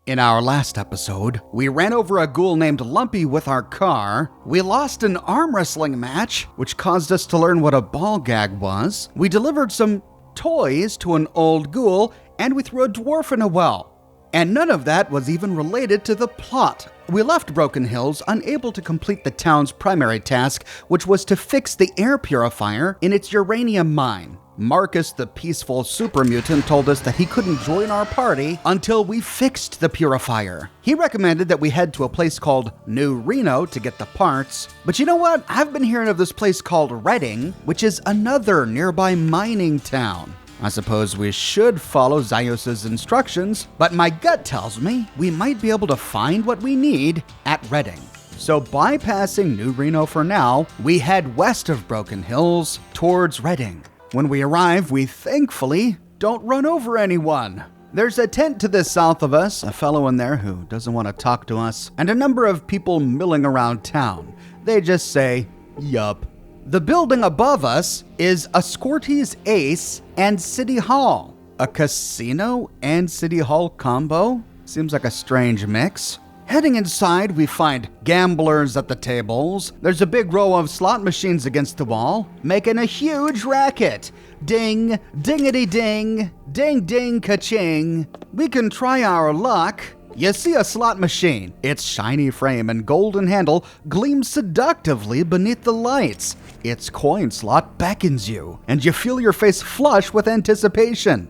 In our last episode, we ran over a ghoul named Lumpy with our car, we lost an arm wrestling match, which caused us to learn what a ball gag was, we delivered some toys to an old ghoul, and we threw a dwarf in a well. And none of that was even related to the plot. We left Broken Hills unable to complete the town's primary task, which was to fix the air purifier in its uranium mine. Marcus, the peaceful super mutant, told us that he couldn't join our party until we fixed the purifier. He recommended that we head to a place called New Reno to get the parts. But you know what? I've been hearing of this place called Redding, which is another nearby mining town. I suppose we should follow Zyos's instructions, but my gut tells me we might be able to find what we need at Redding. So bypassing New Reno for now, we head west of Broken Hills towards Redding. When we arrive, we thankfully don't run over anyone. There's a tent to the south of us, a fellow in there who doesn't want to talk to us, and a number of people milling around town. They just say, yup. The building above us is a Scotty's Ace and City Hall. A casino and City Hall combo? Seems like a strange mix. Heading inside, we find gamblers at the tables. There's a big row of slot machines against the wall, making a huge racket. Ding, dingity ding, ding ding ka-ching. We can try our luck. You see a slot machine. Its shiny frame and golden handle gleam seductively beneath the lights. Its coin slot beckons you, and you feel your face flush with anticipation.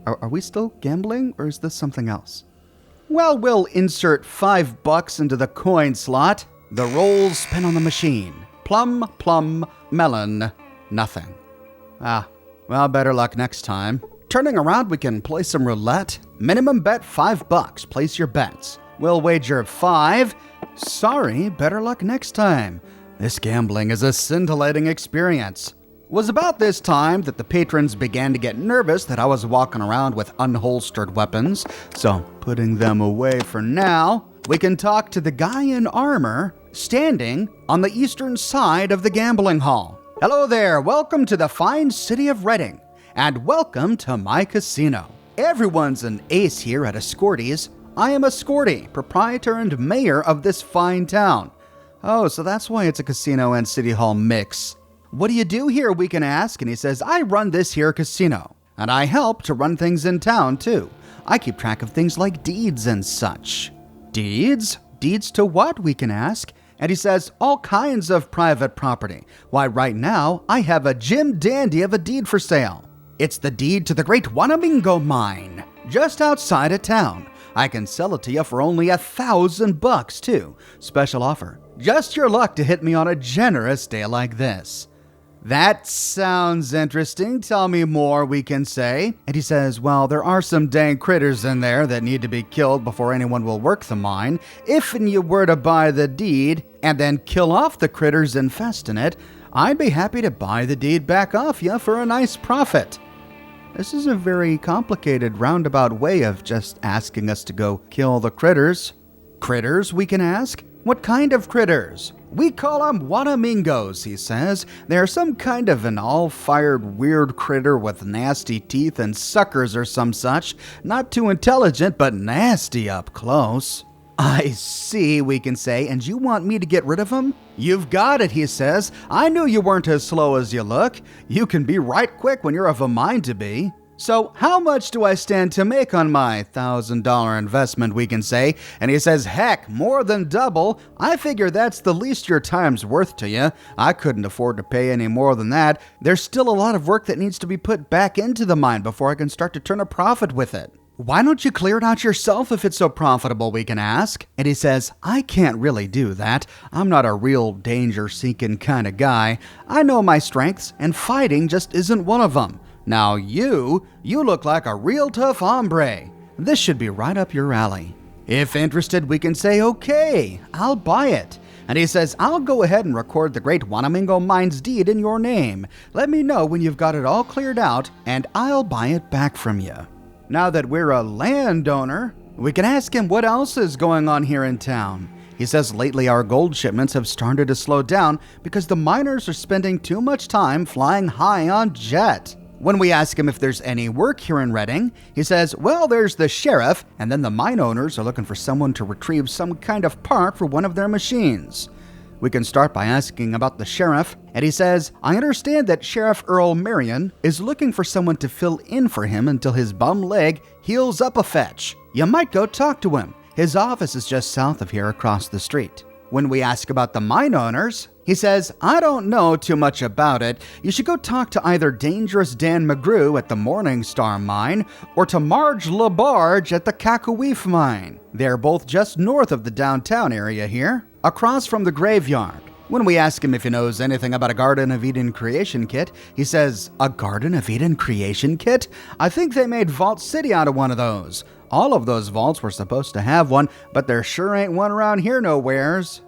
Are we still gambling, or is this something else? Well, we'll insert $5 into the coin slot. The rolls spin on the machine. Plum, plum, melon, nothing. Well, better luck next time. Turning around, we can play some roulette. Minimum bet $5. Place your bets. We'll wager 5. Sorry, better luck next time. This gambling is a scintillating experience. It was about this time that the patrons began to get nervous that I was walking around with unholstered weapons, so putting them away for now, we can talk to the guy in armor standing on the eastern side of the gambling hall. Hello there, welcome to the fine city of Redding, and welcome to my casino. Everyone's an ace here at Scotty's. I am a Scotty, proprietor and mayor of this fine town. Oh, so that's why it's a casino and city hall mix. What do you do here, we can ask? And he says, I run this here casino. And I help to run things in town, too. I keep track of things like deeds and such. Deeds? Deeds to what, we can ask? And he says, all kinds of private property. Why, right now, I have a Jim Dandy of a deed for sale. It's the deed to the great Wanamingos mine, just outside of town. I can sell it to you for only $1,000, too. Special offer. Just your luck to hit me on a generous day like this. That sounds interesting. Tell me more, we can say. And he says, well, there are some dang critters in there that need to be killed before anyone will work the mine. If you were to buy the deed and then kill off the critters infesting it, I'd be happy to buy the deed back off you for a nice profit. This is a very complicated roundabout way of just asking us to go kill the critters. Critters, we can ask? What kind of critters? We call them Wanamingos, he says. They're some kind of an all-fired weird critter with nasty teeth and suckers or some such. Not too intelligent, but nasty up close. I see, we can say, and you want me to get rid of them? You've got it, he says. I knew you weren't as slow as you look. You can be right quick when you're of a mind to be. So how much do I stand to make on my $1,000 investment, we can say? And he says, heck, more than double. I figure that's the least your time's worth to you. I couldn't afford to pay any more than that. There's still a lot of work that needs to be put back into the mine before I can start to turn a profit with it. Why don't you clear it out yourself if it's so profitable, we can ask? And he says, I can't really do that. I'm not a real danger-seeking kind of guy. I know my strengths, and fighting just isn't one of them. Now you look like a real tough hombre. This should be right up your alley. If interested, we can say, okay, I'll buy it. And he says, I'll go ahead and record the great Wanamingos mine's deed in your name. Let me know when you've got it all cleared out, and I'll buy it back from you. Now that we're a landowner, we can ask him what else is going on here in town. He says lately our gold shipments have started to slow down because the miners are spending too much time flying high on jet. When we ask him if there's any work here in Redding, he says, well, there's the sheriff, and then the mine owners are looking for someone to retrieve some kind of part for one of their machines. We can start by asking about the sheriff, and he says, I understand that Sheriff Earl Marion is looking for someone to fill in for him until his bum leg heals up a fetch. You might go talk to him. His office is just south of here across the street. When we ask about the mine owners, he says, I don't know too much about it. You should go talk to either Dangerous Dan Mcgrew at the Morningstar Mine or to Marge LaBarge at the Cacaweef Mine. They're both just north of the downtown area here, across from the graveyard. When we ask him if he knows anything about a Garden of Eden creation kit, he says, a Garden of Eden creation kit? I think they made Vault City out of one of those. All of those vaults were supposed to have one, but there sure ain't one around here nowheres.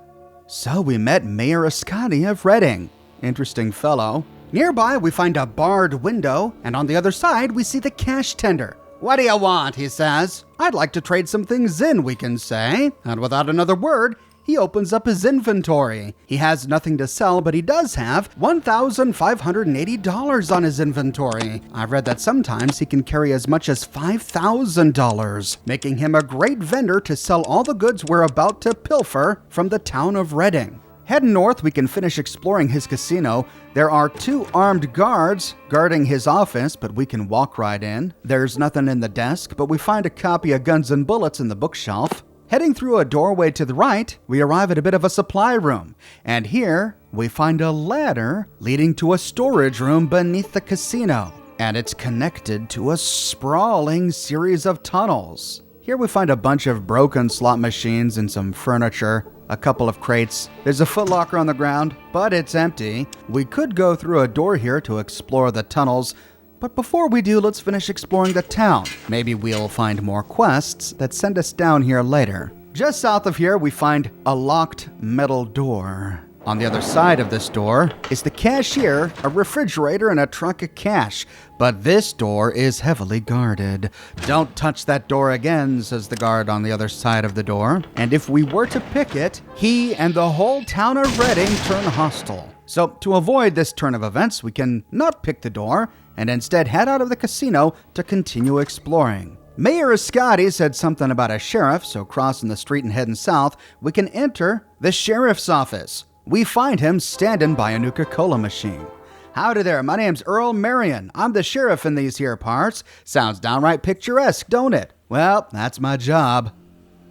So we met Mayor Scotty of Redding. Interesting fellow. Nearby, we find a barred window, and on the other side, we see the cash tender. What do you want, he says. I'd like to trade some things in, we can say. And without another word, he opens up his inventory. He has nothing to sell, but he does have $1,580 on his inventory. I've read that sometimes he can carry as much as $5,000, making him a great vendor to sell all the goods we're about to pilfer from the town of Redding. Heading north, we can finish exploring his casino. There are 2 armed guards guarding his office, but we can walk right in. There's nothing in the desk, but we find a copy of Guns and Bullets in the bookshelf. Heading through a doorway to the right, we arrive at a bit of a supply room, and here we find a ladder leading to a storage room beneath the casino, and it's connected to a sprawling series of tunnels. Here we find a bunch of broken slot machines and some furniture, a couple of crates. There's a footlocker on the ground, but it's empty. We could go through a door here to explore the tunnels, but before we do, let's finish exploring the town. Maybe we'll find more quests that send us down here later. Just south of here, we find a locked metal door. On the other side of this door is the cashier, a refrigerator, and a trunk of cash. But this door is heavily guarded. Don't touch that door again, says the guard on the other side of the door. And if we were to pick it, he and the whole town of Redding turn hostile. So to avoid this turn of events, we can not pick the door and instead head out of the casino to continue exploring. Mayor Scotty said something about a sheriff, so crossing the street and heading south, we can enter the sheriff's office. We find him standing by a Nuka-Cola machine. Howdy there, my name's Earl Marion. I'm the sheriff in these here parts. Sounds downright picturesque, don't it? Well, that's my job.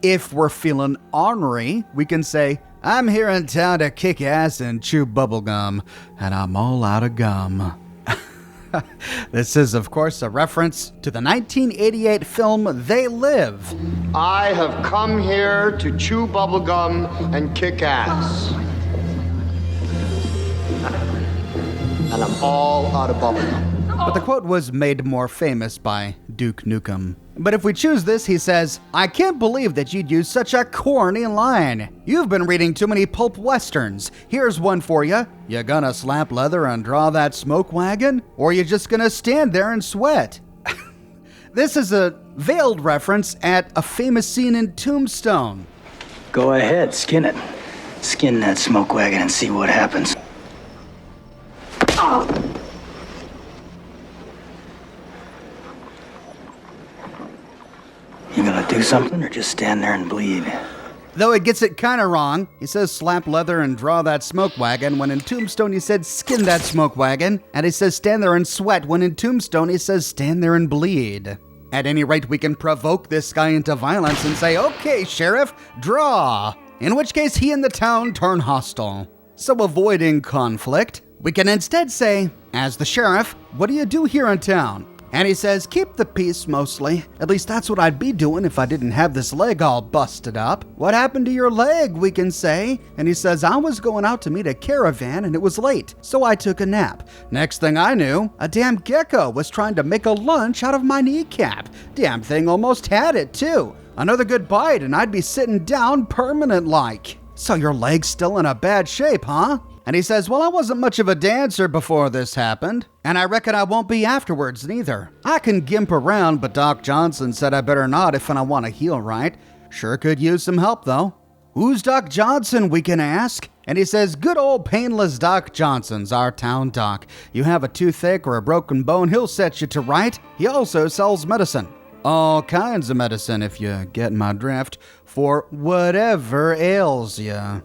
If we're feeling ornery, we can say, I'm here in town to kick ass and chew bubblegum, and I'm all out of gum. This is, of course, a reference to the 1988 film They Live. I have come here to chew bubblegum and kick ass. And I'm all out of bubblegum. But the quote was made more famous by Duke Nukem. But if we choose this, he says, I can't believe that you'd use such a corny line. You've been reading too many pulp westerns. Here's one for you. You gonna slap leather and draw that smoke wagon? Or you just gonna stand there and sweat? This is a veiled reference at a famous scene in Tombstone. Go ahead, skin it. Skin that smoke wagon and see what happens. You gonna do something or just stand there and bleed? Though it gets it kinda wrong. He says slap leather and draw that smoke wagon, when in Tombstone he said skin that smoke wagon. And he says stand there and sweat, when in Tombstone he says stand there and bleed. At any rate, we can provoke this guy into violence and say, okay, sheriff, draw. In which case he and the town turn hostile. So avoiding conflict, we can instead say, as the sheriff, what do you do here in town? And he says, keep the peace mostly. At least that's what I'd be doing if I didn't have this leg all busted up. What happened to your leg, we can say? And he says, I was going out to meet a caravan and it was late, so I took a nap. Next thing I knew, a damn gecko was trying to make a lunch out of my kneecap. Damn thing almost had it too. Another good bite and I'd be sitting down permanent-like. So your leg's still in a bad shape, huh? And he says, well, I wasn't much of a dancer before this happened, and I reckon I won't be afterwards neither. I can gimp around, but Doc Johnson said I better not if I want to heal right. Sure could use some help, though. Who's Doc Johnson, we can ask? And he says, good old painless Doc Johnson's our town doc. You have a toothache or a broken bone, he'll set you to right. He also sells medicine. All kinds of medicine, if you get my drift, for whatever ails you.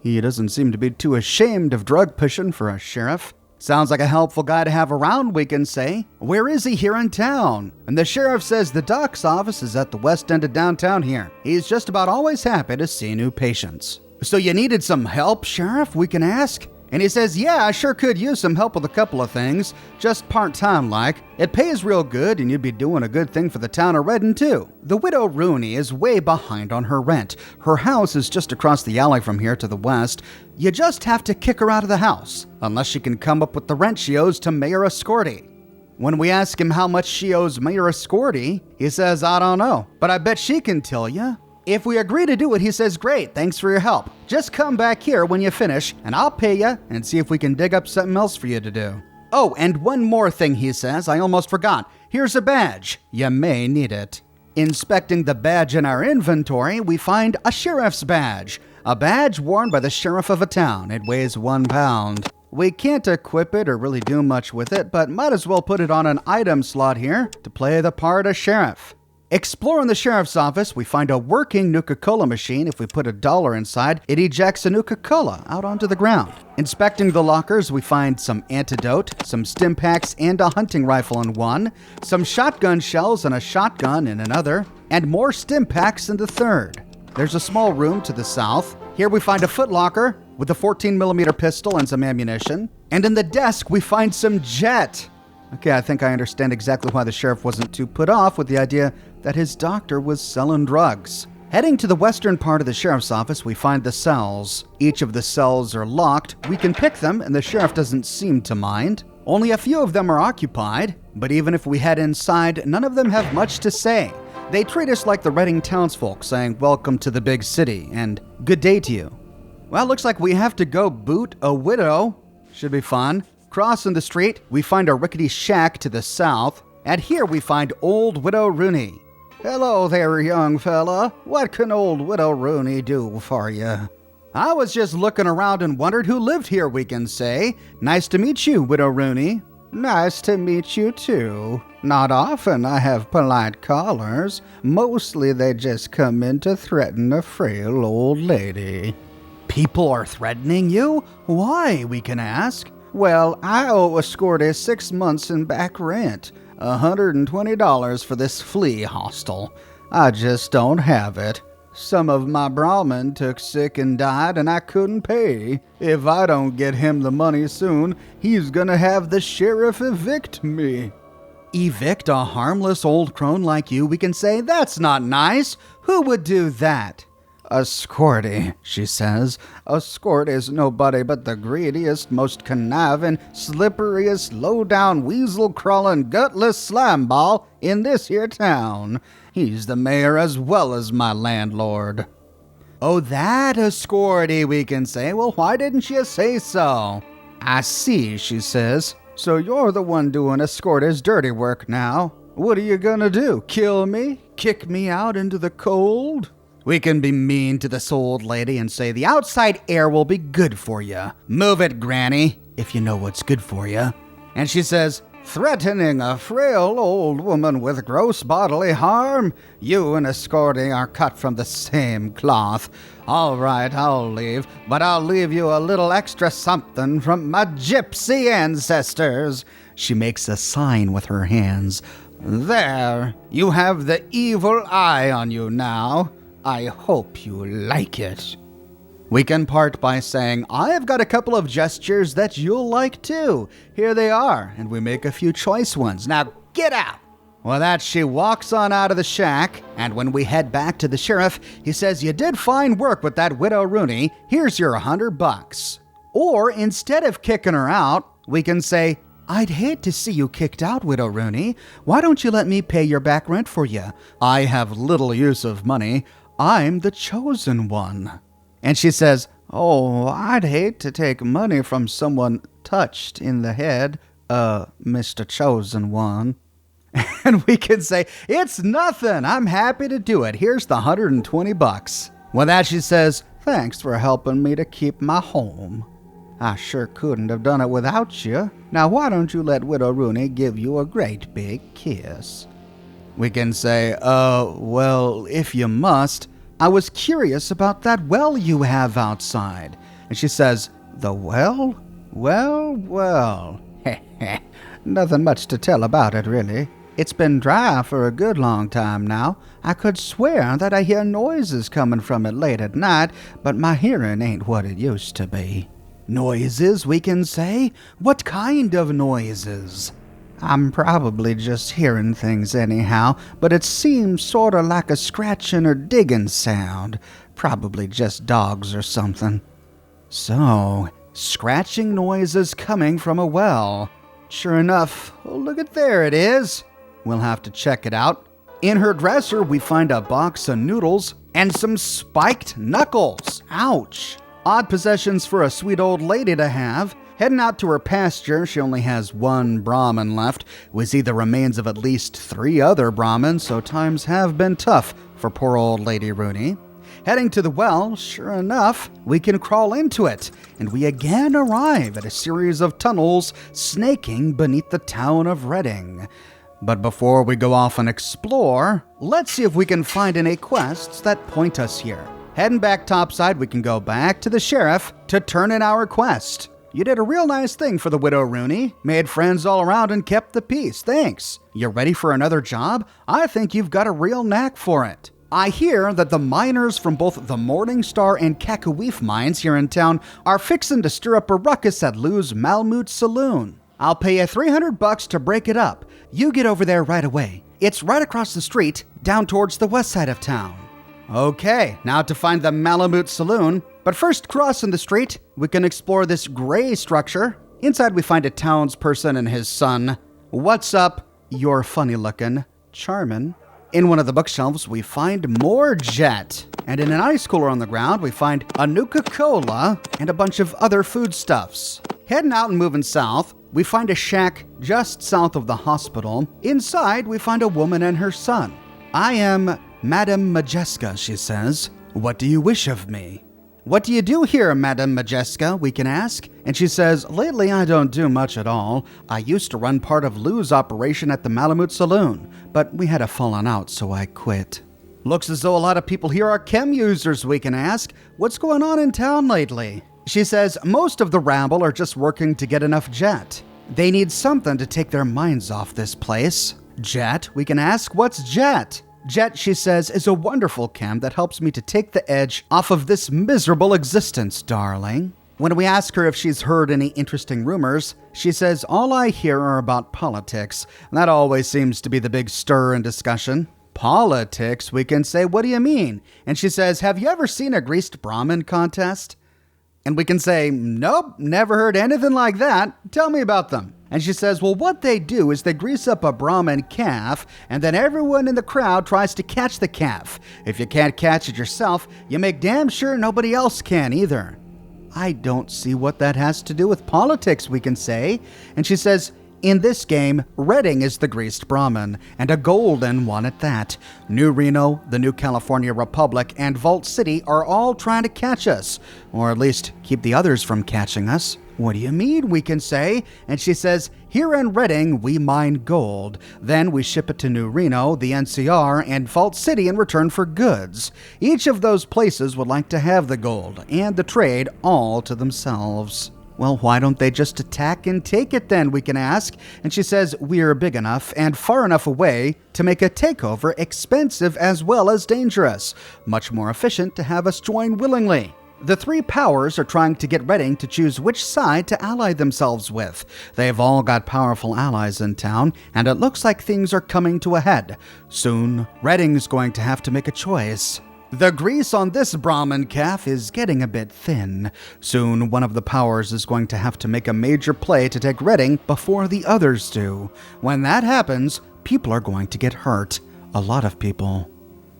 He doesn't seem to be too ashamed of drug pushing for a sheriff. Sounds like a helpful guy to have around, we can say. Where is he here in town? And the sheriff says the doc's office is at the west end of downtown here. He's just about always happy to see new patients. So you needed some help, Sheriff, we can ask? And he says, yeah, I sure could use some help with a couple of things, just part-time like. It pays real good, and you'd be doing a good thing for the town of Redden, too. The widow Rooney is way behind on her rent. Her house is just across the alley from here to the west. You just have to kick her out of the house, unless she can come up with the rent she owes to Mayor Ascorti. When we ask him how much she owes Mayor Ascorti, he says, I don't know, but I bet she can tell you. If we agree to do it, he says, great, thanks for your help. Just come back here when you finish, and I'll pay you and see if we can dig up something else for you to do. Oh, and one more thing, he says, I almost forgot. Here's a badge. You may need it. Inspecting the badge in our inventory, we find a sheriff's badge. A badge worn by the sheriff of a town. It weighs 1 pound. We can't equip it or really do much with it, but might as well put it on an item slot here to play the part of sheriff. Exploring the sheriff's office, we find a working Nuka-Cola machine. If we put $1 inside, it ejects a Nuka-Cola out onto the ground. Inspecting the lockers, we find some antidote, some stim packs and a hunting rifle in one, some shotgun shells and a shotgun in another, and more stim packs in the third. There's a small room to the south. Here we find a footlocker with a 14mm pistol and some ammunition. And in the desk, we find some jet. Okay, I think I understand exactly why the sheriff wasn't too put off with the idea that his doctor was selling drugs. Heading to the western part of the sheriff's office, we find the cells. Each of the cells are locked. We can pick them, and the sheriff doesn't seem to mind. Only a few of them are occupied, but even if we head inside, none of them have much to say. They treat us like the Reading townsfolk, saying, welcome to the big city, and good day to you. Well, looks like we have to go boot a widow. Should be fun. Crossing the street, we find a rickety shack to the south, and here we find old Widow Rooney. Hello there, young fella. What can old Widow Rooney do for you? I was just looking around and wondered who lived here, we can say. Nice to meet you, Widow Rooney. Nice to meet you, too. Not often I have polite callers. Mostly they just come in to threaten a frail old lady. People are threatening you? Why, we can ask? Well, I owe Ascorti 6 months in back rent. $120 for this flea hostel. I just don't have it. Some of my Brahman took sick and died, and I couldn't pay. If I don't get him the money soon, he's gonna have the sheriff evict me. Evict a harmless old crone like you, we can say? That's not nice. Who would do that? Ascorti, she says. Ascorti's nobody but the greediest, most conniving, slipperiest, low-down, weasel-crawling, gutless slimeball in this here town. He's the mayor as well as my landlord. Oh, that Ascorti, we can say. Well, why didn't you say so? I see, she says. So you're the one doing Ascorti's dirty work now. What are you gonna do? Kill me? Kick me out into the cold? We can be mean to this old lady and say the outside air will be good for you. Move it, Granny, if you know what's good for you. And she says, threatening a frail old woman with gross bodily harm? You and Ascorti are cut from the same cloth. All right, I'll leave, but I'll leave you a little extra something from my gypsy ancestors. She makes a sign with her hands. There, you have the evil eye on you now. I hope you like it. We can part by saying, I've got a couple of gestures that you'll like too. Here they are, and we make a few choice ones. Now get out. Well, that she walks on out of the shack, and when we head back to the sheriff, he says, you did fine work with that Widow Rooney. Here's your $100. Or instead of kicking her out, we can say, I'd hate to see you kicked out, Widow Rooney. Why don't you let me pay your back rent for you? I have little use of money. I'm the chosen one. And she says, oh, I'd hate to take money from someone touched in the head, Mr. Chosen One. And we can say, it's nothing. I'm happy to do it. Here's the $120. With that, she says, Thanks for helping me to keep my home. I sure couldn't have done it without you. Now why don't you let Widow Rooney give you a great big kiss? We can say, well, if you must, I was curious about that well you have outside. And she says, the well? Well. Nothing much to tell about it, really. It's been dry for a good long time now. I could swear that I hear noises coming from it late at night, but my hearing ain't what it used to be. Noises, we can say? What kind of noises? I'm probably just hearing things anyhow, but it seems sorta like a scratching or digging sound. Probably just dogs or something. So, scratching noises coming from a well. Sure enough, look at there it is. We'll have to check it out. In her dresser, we find a box of noodles and some spiked knuckles. Ouch. Odd possessions for a sweet old lady to have. Heading out to her pasture, she only has one Brahman left. We see the remains of at least 3 other Brahmins, so times have been tough for poor old Lady Rooney. Heading to the well, sure enough, we can crawl into it, and we again arrive at a series of tunnels snaking beneath the town of Reading. But before we go off and explore, let's see if we can find any quests that point us here. Heading back topside, we can go back to the sheriff to turn in our quest. You did a real nice thing for the Widow Rooney. Made friends all around and kept the peace. Thanks. You ready for another job? I think you've got a real knack for it. I hear that the miners from both the Morningstar and Cacaweef mines here in town are fixing to stir up a ruckus at Lou's Malamud Saloon. I'll pay you $300 to break it up. You get over there right away. It's right across the street, down towards the west side of town. Okay, now to find the Malamud Saloon. But first, crossing the street, we can explore this gray structure. Inside, we find a townsperson and his son. What's up? You're funny looking. Charmin'. In one of the bookshelves, we find more jet. And in an ice cooler on the ground, we find a Nuka-Cola and a bunch of other foodstuffs. Heading out and moving south, we find a shack just south of the hospital. Inside, we find a woman and her son. I am Madame Majeska, she says. What do you wish of me? What do you do here, Madame Majeska, we can ask? And she says, lately I don't do much at all. I used to run part of Lou's operation at the Malamud Saloon, but we had a falling out, so I quit. Looks as though a lot of people here are chem users, we can ask. What's going on in town lately? She says, most of the rabble are just working to get enough jet. They need something to take their minds off this place. Jet, we can ask, what's jet? Jet, she says, is a wonderful chem that helps me to take the edge off of this miserable existence, darling. When we ask her if she's heard any interesting rumors, she says, all I hear are about politics. That always seems to be the big stir in discussion. Politics, we can say, what do you mean? And she says, have you ever seen a greased Brahman contest? And we can say, nope, never heard anything like that. Tell me about them. And she says, well, what they do is they grease up a Brahman calf, and then everyone in the crowd tries to catch the calf. If you can't catch it yourself, you make damn sure nobody else can either. I don't see what that has to do with politics, we can say. And she says, in this game, Reading is the greased Brahman, and a golden one at that. New Reno, the New California Republic, and Vault City are all trying to catch us, or at least keep the others from catching us. What do you mean, we can say? And she says, here in Reading, we mine gold. Then we ship it to New Reno, the NCR, and Vault City in return for goods. Each of those places would like to have the gold and the trade all to themselves. Well, why don't they just attack and take it then, we can ask? And she says, we're big enough and far enough away to make a takeover expensive as well as dangerous. Much more efficient to have us join willingly. The 3 powers are trying to get Reading to choose which side to ally themselves with. They've all got powerful allies in town, and it looks like things are coming to a head. Soon, Reading's going to have to make a choice. The grease on this Brahman calf is getting a bit thin. Soon, one of the powers is going to have to make a major play to take Reading before the others do. When that happens, people are going to get hurt. A lot of people.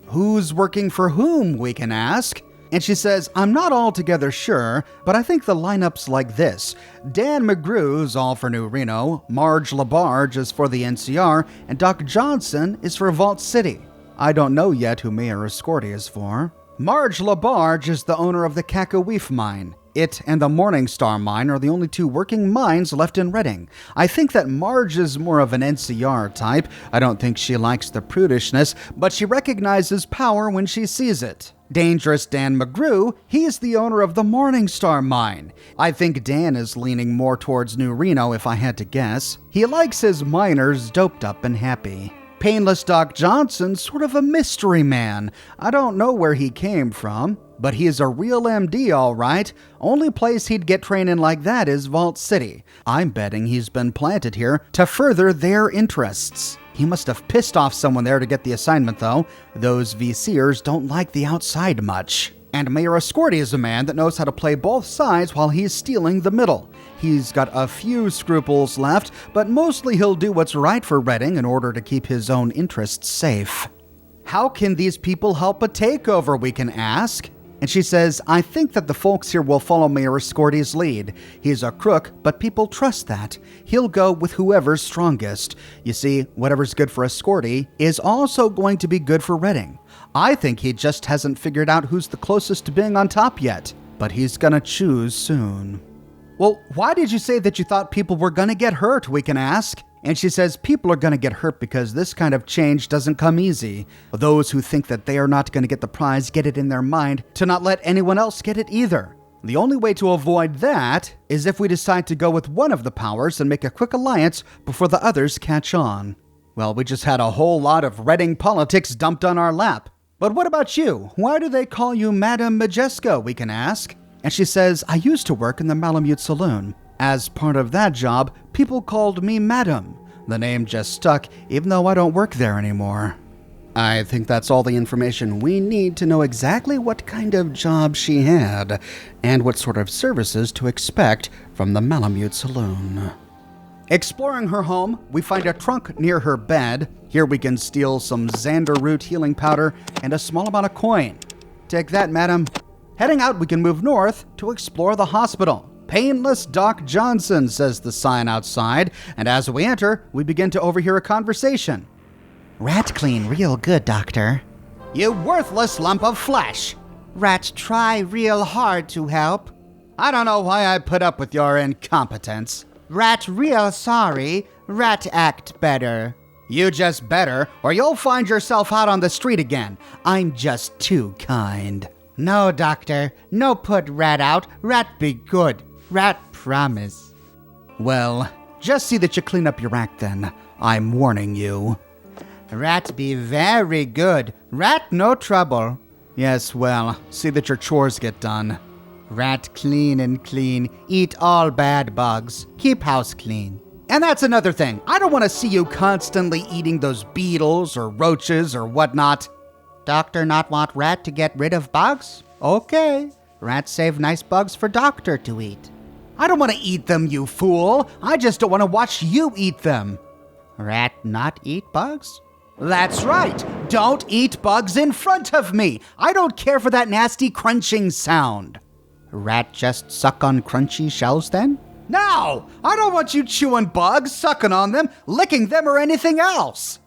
Who's working for whom, we can ask? And she says, I'm not altogether sure, but I think the lineup's like this. Dan Mcgrew's all for New Reno, Marge LaBarge is for the NCR, and Doc Johnson is for Vault City. I don't know yet who Mayor Scotty is for. Marge LaBarge is the owner of the Cacaweef Mine. It and the Morningstar Mine are the only two working mines left in Redding. I think that Marge is more of an NCR type. I don't think she likes the prudishness, but she recognizes power when she sees it. Dangerous Dan Mcgrew, he's the owner of the Morningstar Mine. I think Dan is leaning more towards New Reno if I had to guess. He likes his miners doped up and happy. Painless Doc Johnson's sort of a mystery man. I don't know where he came from, but he's a real MD all right. Only place he'd get training like that is Vault City. I'm betting he's been planted here to further their interests. He must have pissed off someone there to get the assignment though. Those VCers don't like the outside much. And Mayor Ascorti is a man that knows how to play both sides while he's stealing the middle. He's got a few scruples left, but mostly he'll do what's right for Redding in order to keep his own interests safe. How can these people help a takeover, we can ask? And she says, I think that the folks here will follow Mayor Ascorti's lead. He's a crook, but people trust that. He'll go with whoever's strongest. You see, whatever's good for Ascorti is also going to be good for Redding. I think he just hasn't figured out who's the closest to being on top yet, but he's gonna choose soon. Well, why did you say that you thought people were gonna get hurt, we can ask? And she says people are gonna get hurt because this kind of change doesn't come easy. Those who think that they are not gonna get the prize get it in their mind to not let anyone else get it either. The only way to avoid that is if we decide to go with one of the powers and make a quick alliance before the others catch on. Well, we just had a whole lot of Redding politics dumped on our lap. But what about you? Why do they call you Madame Majeska, we can ask? And she says, I used to work in the Malamud Saloon. As part of that job, people called me Madam. The name just stuck, even though I don't work there anymore. I think that's all the information we need to know exactly what kind of job she had, and what sort of services to expect from the Malamud Saloon. Exploring her home, we find a trunk near her bed. Here we can steal some Xander root healing powder and a small amount of coin. Take that, madam. Heading out, we can move north to explore the hospital. Painless Doc Johnson, says the sign outside, and as we enter, we begin to overhear a conversation. Rat clean real good, doctor. You worthless lump of flesh. Rat try real hard to help. I don't know why I put up with your incompetence. Rat real sorry. Rat act better. You just better, or you'll find yourself out on the street again. I'm just too kind. No, doctor. No put rat out. Rat be good. Rat promise. Well, just see that you clean up your act then. I'm warning you. Rat be very good. Rat no trouble. Yes, well, see that your chores get done. Rat clean and clean. Eat all bad bugs. Keep house clean. And that's another thing. I don't want to see you constantly eating those beetles or roaches or whatnot. Doctor not want rat to get rid of bugs? Okay. Rat save nice bugs for doctor to eat. I don't want to eat them, you fool. I just don't want to watch you eat them. Rat not eat bugs? That's right. Don't eat bugs in front of me. I don't care for that nasty crunching sound. Rat just suck on crunchy shells then? No! I don't want you chewing bugs, sucking on them, licking them, or anything else.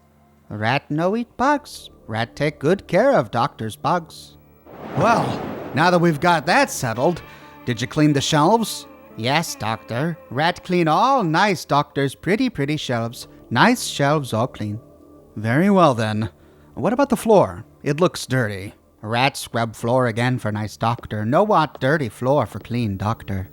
Rat no eat bugs. Rat take good care of doctor's bugs. Well, now that we've got that settled, did you clean the shelves? Yes, doctor. Rat clean all nice doctor's pretty shelves. Nice shelves all clean. Very well then. What about the floor? It looks dirty. Rat scrub floor again for nice doctor. No want dirty floor for clean doctor.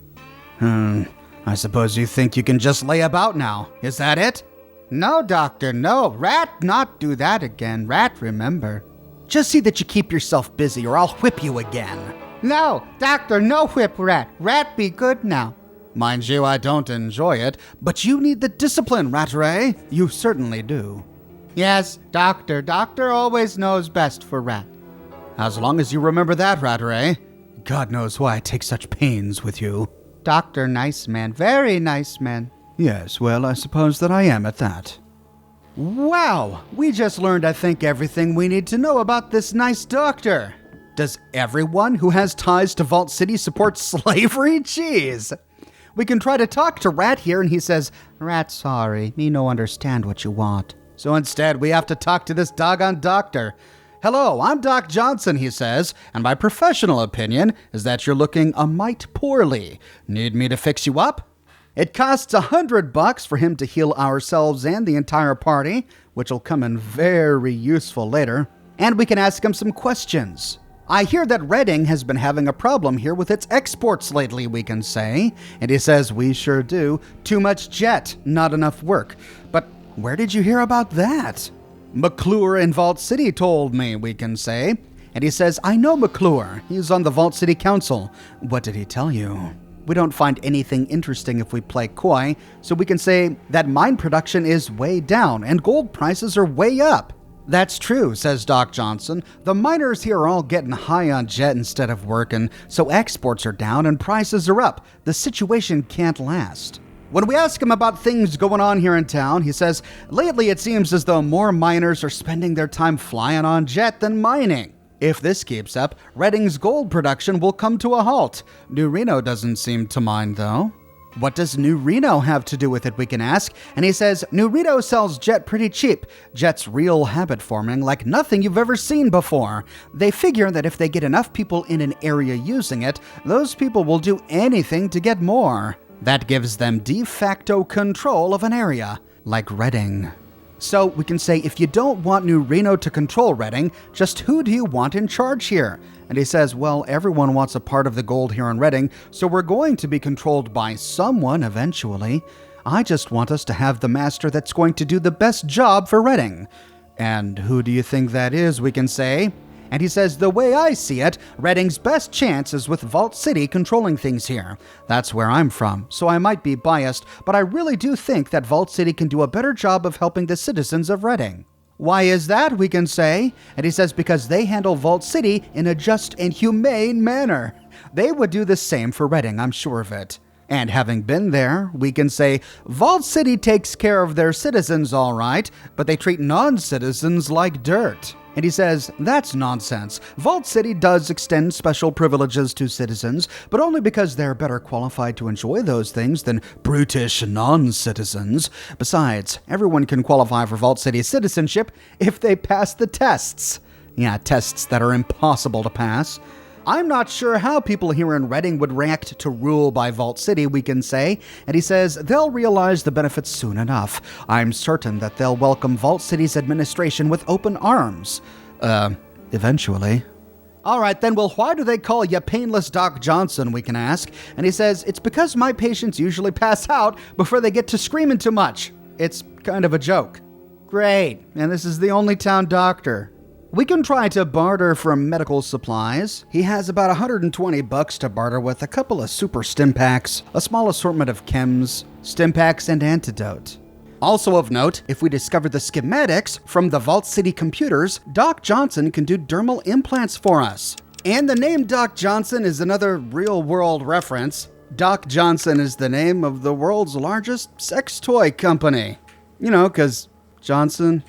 I suppose you think you can just lay about now. Is that it? No, doctor, no. Rat not do that again. Rat remember. Just see that you keep yourself busy or I'll whip you again. No, doctor, no whip rat. Rat be good now. Mind you, I don't enjoy it, but you need the discipline, Rattray. You certainly do. Yes, doctor. Doctor always knows best for rat. As long as you remember that, Rattray. God knows why I take such pains with you. Doctor nice man. Very nice man. Yes, well, I suppose that I am at that. Wow, we just learned, I think, everything we need to know about this nice doctor. Does everyone who has ties to Vault City support slavery? Jeez. We can try to talk to Rat here, and he says, Rat sorry, me no understand what you want. So instead, we have to talk to this doggone doctor. "Hello, I'm Doc Johnson," he says, "and my professional opinion is that you're looking a mite poorly. Need me to fix you up?" It costs $100 for him to heal ourselves and the entire party, which will come in very useful later. And we can ask him some questions. "I hear that Reading has been having a problem here with its exports lately," we can say. And he says, "We sure do. Too much jet, not enough work. But where did you hear about that?" "McClure in Vault City told me," we can say. And he says, "I know McClure. He's on the Vault City Council. What did he tell you?" We don't find anything interesting if we play coy, so we can say that mine production is way down and gold prices are way up. "That's true," says Doc Johnson. "The miners here are all getting high on jet instead of working, so exports are down and prices are up. The situation can't last." When we ask him about things going on here in town, he says, "Lately it seems as though more miners are spending their time flying on jet than mining. If this keeps up, Reading's gold production will come to a halt. New Reno doesn't seem to mind, though." "What does New Reno have to do with it?" we can ask. And he says, "New Reno sells jet pretty cheap. Jet's real habit forming like nothing you've ever seen before. They figure that if they get enough people in an area using it, those people will do anything to get more. That gives them de facto control of an area, like Reading." So we can say, if you don't want New Reno to control Reading, just who do you want in charge here? And he says, "Well, everyone wants a part of the gold here in Reading, so we're going to be controlled by someone eventually. I just want us to have the master that's going to do the best job for Reading." "And who do you think that is?" we can say. And he says, "The way I see it, Reading's best chance is with Vault City controlling things here. That's where I'm from, so I might be biased, but I really do think that Vault City can do a better job of helping the citizens of Reading." "Why is that?" we can say. And he says, "Because they handle Vault City in a just and humane manner. They would do the same for Reading, I'm sure of it." And having been there, we can say, Vault City takes care of their citizens all right, but they treat non-citizens like dirt. And he says, "That's nonsense. Vault City does extend special privileges to citizens, but only because they're better qualified to enjoy those things than brutish non-citizens. Besides, everyone can qualify for Vault City citizenship if they pass the tests." Yeah, tests that are impossible to pass. "I'm not sure how people here in Reading would react to rule by Vault City," we can say. And he says, "They'll realize the benefits soon enough. I'm certain that they'll welcome Vault City's administration with open arms. Eventually." "All right, then, well, why do they call you Painless Doc Johnson?" we can ask. And he says, "It's because my patients usually pass out before they get to screaming too much. It's kind of a joke." "Great, and this is the only town doctor." We can try to barter for medical supplies. He has about $120 to barter with, a couple of super stim packs, a small assortment of chems, stim packs, and antidote. Also of note, if we discover the schematics from the Vault City computers, Doc Johnson can do dermal implants for us. And the name Doc Johnson is another real-world reference. Doc Johnson is the name of the world's largest sex toy company. You know, 'cause Johnson,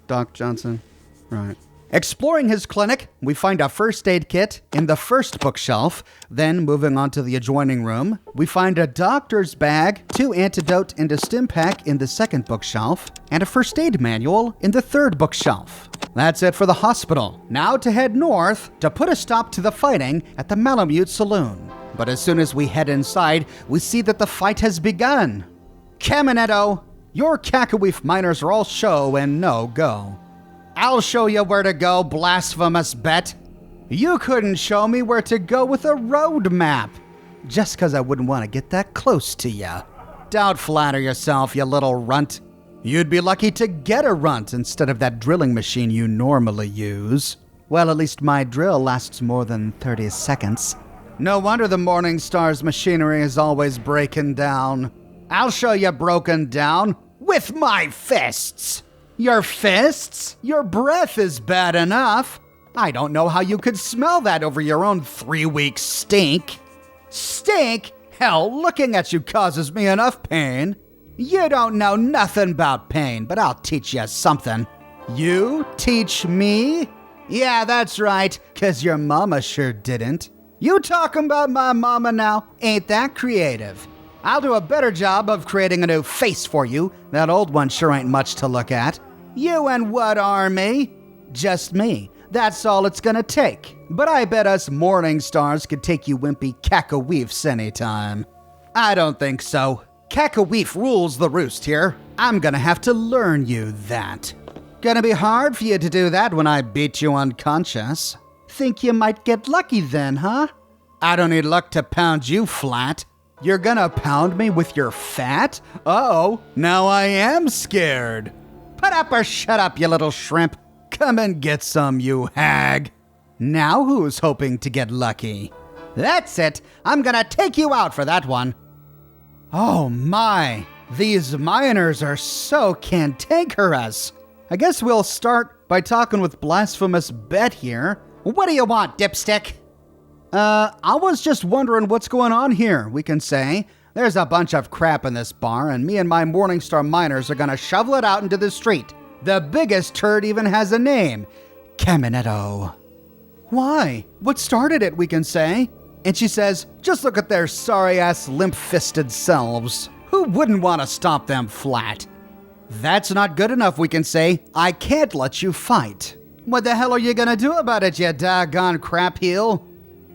Doc Johnson, right. Exploring his clinic, we find a first aid kit in the first bookshelf. Then, moving on to the adjoining room, we find a doctor's bag, 2 antidote and a stim pack in the second bookshelf, and a first aid manual in the third bookshelf. That's it for the hospital. Now to head north to put a stop to the fighting at the Malamud Saloon. But as soon as we head inside, we see that the fight has begun. "Caminetto, your Cacaweef miners are all show and no go." "I'll show you where to go, blasphemous bet." "You couldn't show me where to go with a road map." "Just 'cause I wouldn't want to get that close to you." "Don't flatter yourself, you little runt. You'd be lucky to get a runt instead of that drilling machine you normally use." "Well, at least my drill lasts more than 30 seconds. "No wonder the Morningstar's machinery is always breaking down." "I'll show you broken down with my fists." "Your fists? Your breath is bad enough. I don't know how you could smell that over your own 3-week stink." "Stink? Hell, looking at you causes me enough pain." "You don't know nothing about pain, but I'll teach you something." "You teach me?" "Yeah, that's right, 'cause your mama sure didn't." "You talking about my mama now? Ain't that creative?" "I'll do a better job of creating a new face for you. That old one sure ain't much to look at." "You and what army?" "Just me. That's all it's gonna take. But I bet us Morningstars could take you wimpy cacaweefs anytime. I don't think so. Cacaweef rules the roost here. I'm gonna have to learn you that. Gonna be hard for you to do that when I beat you unconscious. Think you might get lucky then, huh? I don't need luck to pound you flat. You're gonna pound me with your fat? Uh-oh, now I am scared. Put up or shut up, you little shrimp. Come and get some, you hag. Now who's hoping to get lucky? That's it. I'm gonna take you out for that one. Oh my, these miners are so cantankerous. I guess we'll start by talking with Blasphemous Bet here. What do you want, dipstick? I was just wondering what's going on here, we can say. There's a bunch of crap in this bar, and me and my Morningstar miners are gonna shovel it out into the street. The biggest turd even has a name. Caminetto. Why? What started it, we can say? And she says, just look at their sorry-ass limp-fisted selves. Who wouldn't want to stomp them flat? That's not good enough, we can say. I can't let you fight. What the hell are you gonna do about it, you doggone crap heel?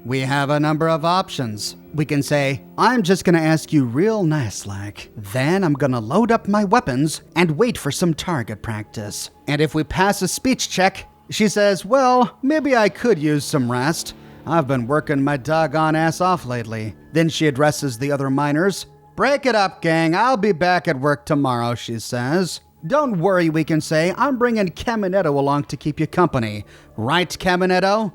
We have a number of options. We can say, I'm just gonna ask you real nice-like. Then I'm gonna load up my weapons and wait for some target practice. And if we pass a speech check, she says, well, maybe I could use some rest. I've been working my doggone ass off lately. Then she addresses the other miners. Break it up, gang. I'll be back at work tomorrow, she says. Don't worry, we can say. I'm bringing Caminetto along to keep you company. Right, Caminetto?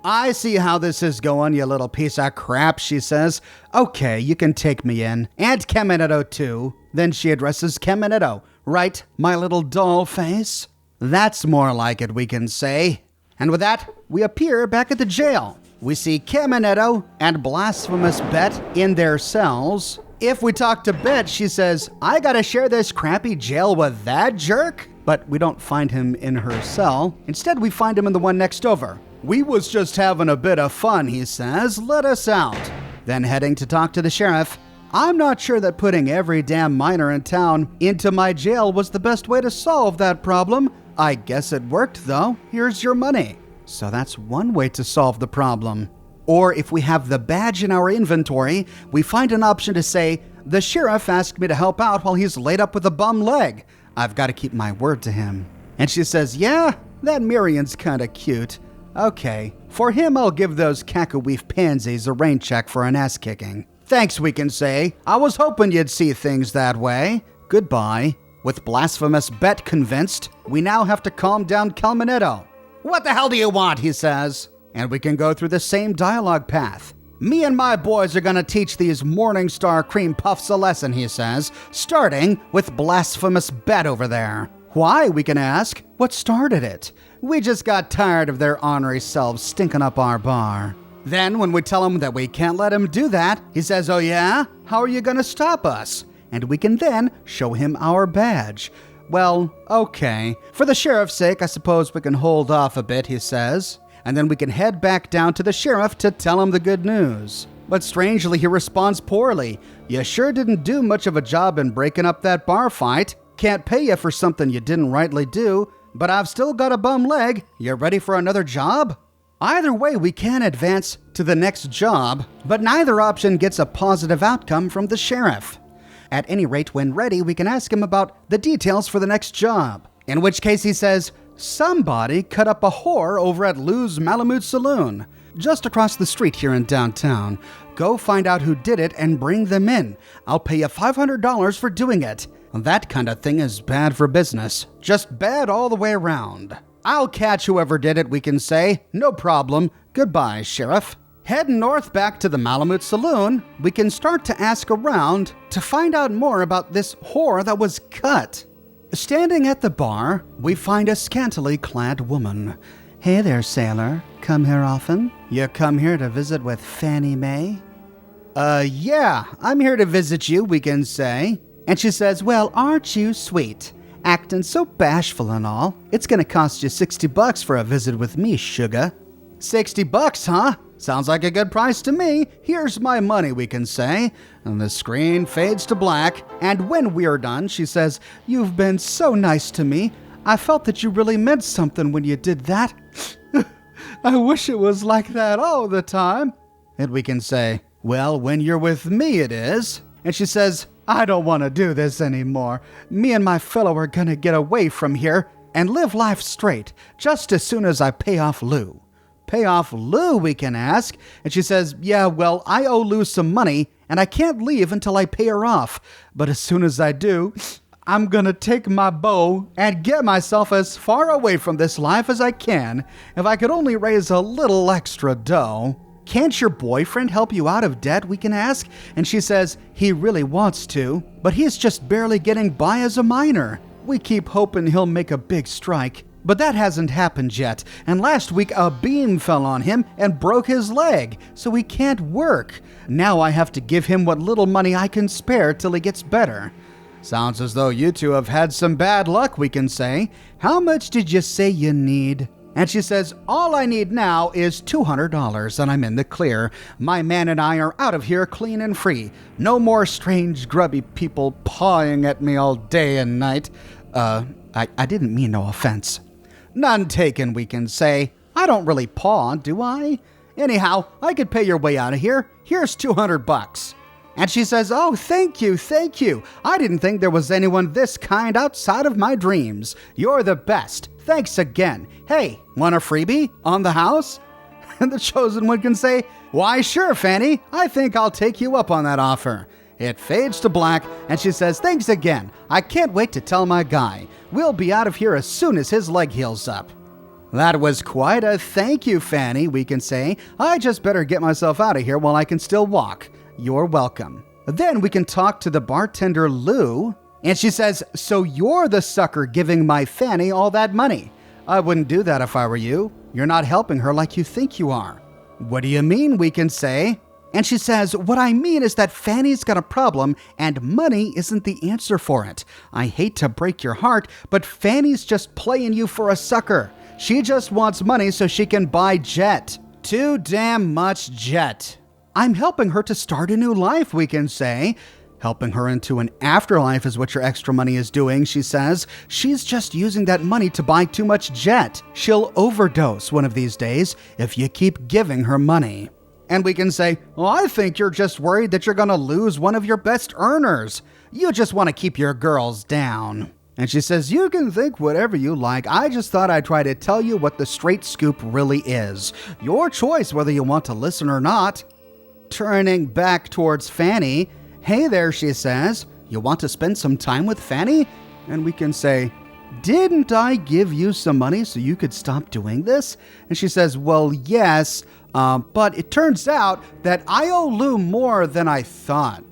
I see how this is going, you little piece of crap, she says. Okay, you can take me in. And Caminetto, too. Then she addresses Caminetto. Right, my little doll face? That's more like it, we can say. And with that, we appear back at the jail. We see Caminetto and Blasphemous Bet in their cells. If we talk to Bet, she says, I gotta share this crappy jail with that jerk? But we don't find him in her cell. Instead, we find him in the one next over. We was just having a bit of fun, he says. Let us out. Then heading to talk to the sheriff. I'm not sure that putting every damn miner in town into my jail was the best way to solve that problem. I guess it worked, though. Here's your money. So that's one way to solve the problem. Or if we have the badge in our inventory, we find an option to say, the sheriff asked me to help out while he's laid up with a bum leg. I've got to keep my word to him. And she says, yeah, that Mirian's kind of cute. Okay, for him I'll give those cacaweef pansies a rain check for an ass kicking. Thanks, we can say. I was hoping you'd see things that way. Goodbye. With Blasphemous Bet convinced, we now have to calm down Caminetto. What the hell do you want, he says. And we can go through the same dialogue path. Me and my boys are gonna teach these Morningstar cream puffs a lesson, he says, starting with Blasphemous Bet over there. Why, we can ask. What started it? We just got tired of their ornery selves stinking up our bar. Then when we tell him that we can't let him do that, he says, oh yeah? How are you gonna stop us? And we can then show him our badge. Well, okay. For the sheriff's sake, I suppose we can hold off a bit, he says. And then we can head back down to the sheriff to tell him the good news. But strangely, he responds poorly. You sure didn't do much of a job in breaking up that bar fight. Can't pay you for something you didn't rightly do, but I've still got a bum leg. You ready for another job? Either way, we can advance to the next job, but neither option gets a positive outcome from the sheriff. At any rate, when ready, we can ask him about the details for the next job. In which case he says, somebody cut up a whore over at Lou's Malamud Saloon, just across the street here in downtown. Go find out who did it and bring them in. I'll pay you $500 for doing it. That kind of thing is bad for business. Just bad all the way around. I'll catch whoever did it, we can say. No problem. Goodbye, Sheriff. Head north back to the Malamud Saloon, we can start to ask around to find out more about this whore that was cut. Standing at the bar, we find a scantily clad woman. Hey there, sailor. Come here often? You come here to visit with Fannie Mae? Yeah, I'm here to visit you, we can say. And she says, well, aren't you sweet? Acting so bashful and all. It's gonna cost you $60 for a visit with me, sugar. $60, huh? Sounds like a good price to me. Here's my money, we can say. And the screen fades to black. And when we're done, she says, you've been so nice to me. I felt that you really meant something when you did that. I wish it was like that all the time. And we can say, well, when you're with me, it is. And she says, I don't want to do this anymore. Me and my fellow are going to get away from here and live life straight, just as soon as I pay off Lou. Pay off Lou, we can ask. And she says, yeah, well, I owe Lou some money, and I can't leave until I pay her off. But as soon as I do, I'm gonna take my bow and get myself as far away from this life as I can. If I could only raise a little extra dough. Can't your boyfriend help you out of debt, we can ask? And she says, he really wants to, but he's just barely getting by as a miner. We keep hoping he'll make a big strike. But that hasn't happened yet, and last week a beam fell on him and broke his leg, so he can't work. Now I have to give him what little money I can spare till he gets better. Sounds as though you two have had some bad luck, we can say. How much did you say you need? And she says, all I need now is $200 and I'm in the clear. My man and I are out of here clean and free. No more strange grubby people pawing at me all day and night. I didn't mean no offense. None taken, we can say. I don't really paw, do I? Anyhow, I could pay your way out of here. Here's $200. And she says, oh, thank you, thank you. I didn't think there was anyone this kind outside of my dreams. You're the best. Thanks again. Hey, want a freebie on the house? And the chosen one can say, why, sure, Fanny. I think I'll take you up on that offer. It fades to black, and she says, thanks again. I can't wait to tell my guy. We'll be out of here as soon as his leg heals up. That was quite a thank you, Fanny, we can say. I just better get myself out of here while I can still walk. You're welcome. Then we can talk to the bartender, Lou, and she says, so you're the sucker giving my Fanny all that money. I wouldn't do that if I were you. You're not helping her like you think you are. What do you mean, we can say? And she says, what I mean is that Fanny's got a problem and money isn't the answer for it. I hate to break your heart, but Fanny's just playing you for a sucker. She just wants money so she can buy jet. Too damn much jet. I'm helping her to start a new life, we can say. Helping her into an afterlife is what your extra money is doing, she says. She's just using that money to buy too much jet. She'll overdose one of these days if you keep giving her money. And we can say, well, I think you're just worried that you're going to lose one of your best earners. You just want to keep your girls down. And she says, you can think whatever you like. I just thought I'd try to tell you what the straight scoop really is. Your choice whether you want to listen or not. Turning back towards Fanny, hey there, she says, you want to spend some time with Fanny? And we can say, didn't I give you some money so you could stop doing this? And she says, well, yes, but it turns out that I owe Lou more than I thought.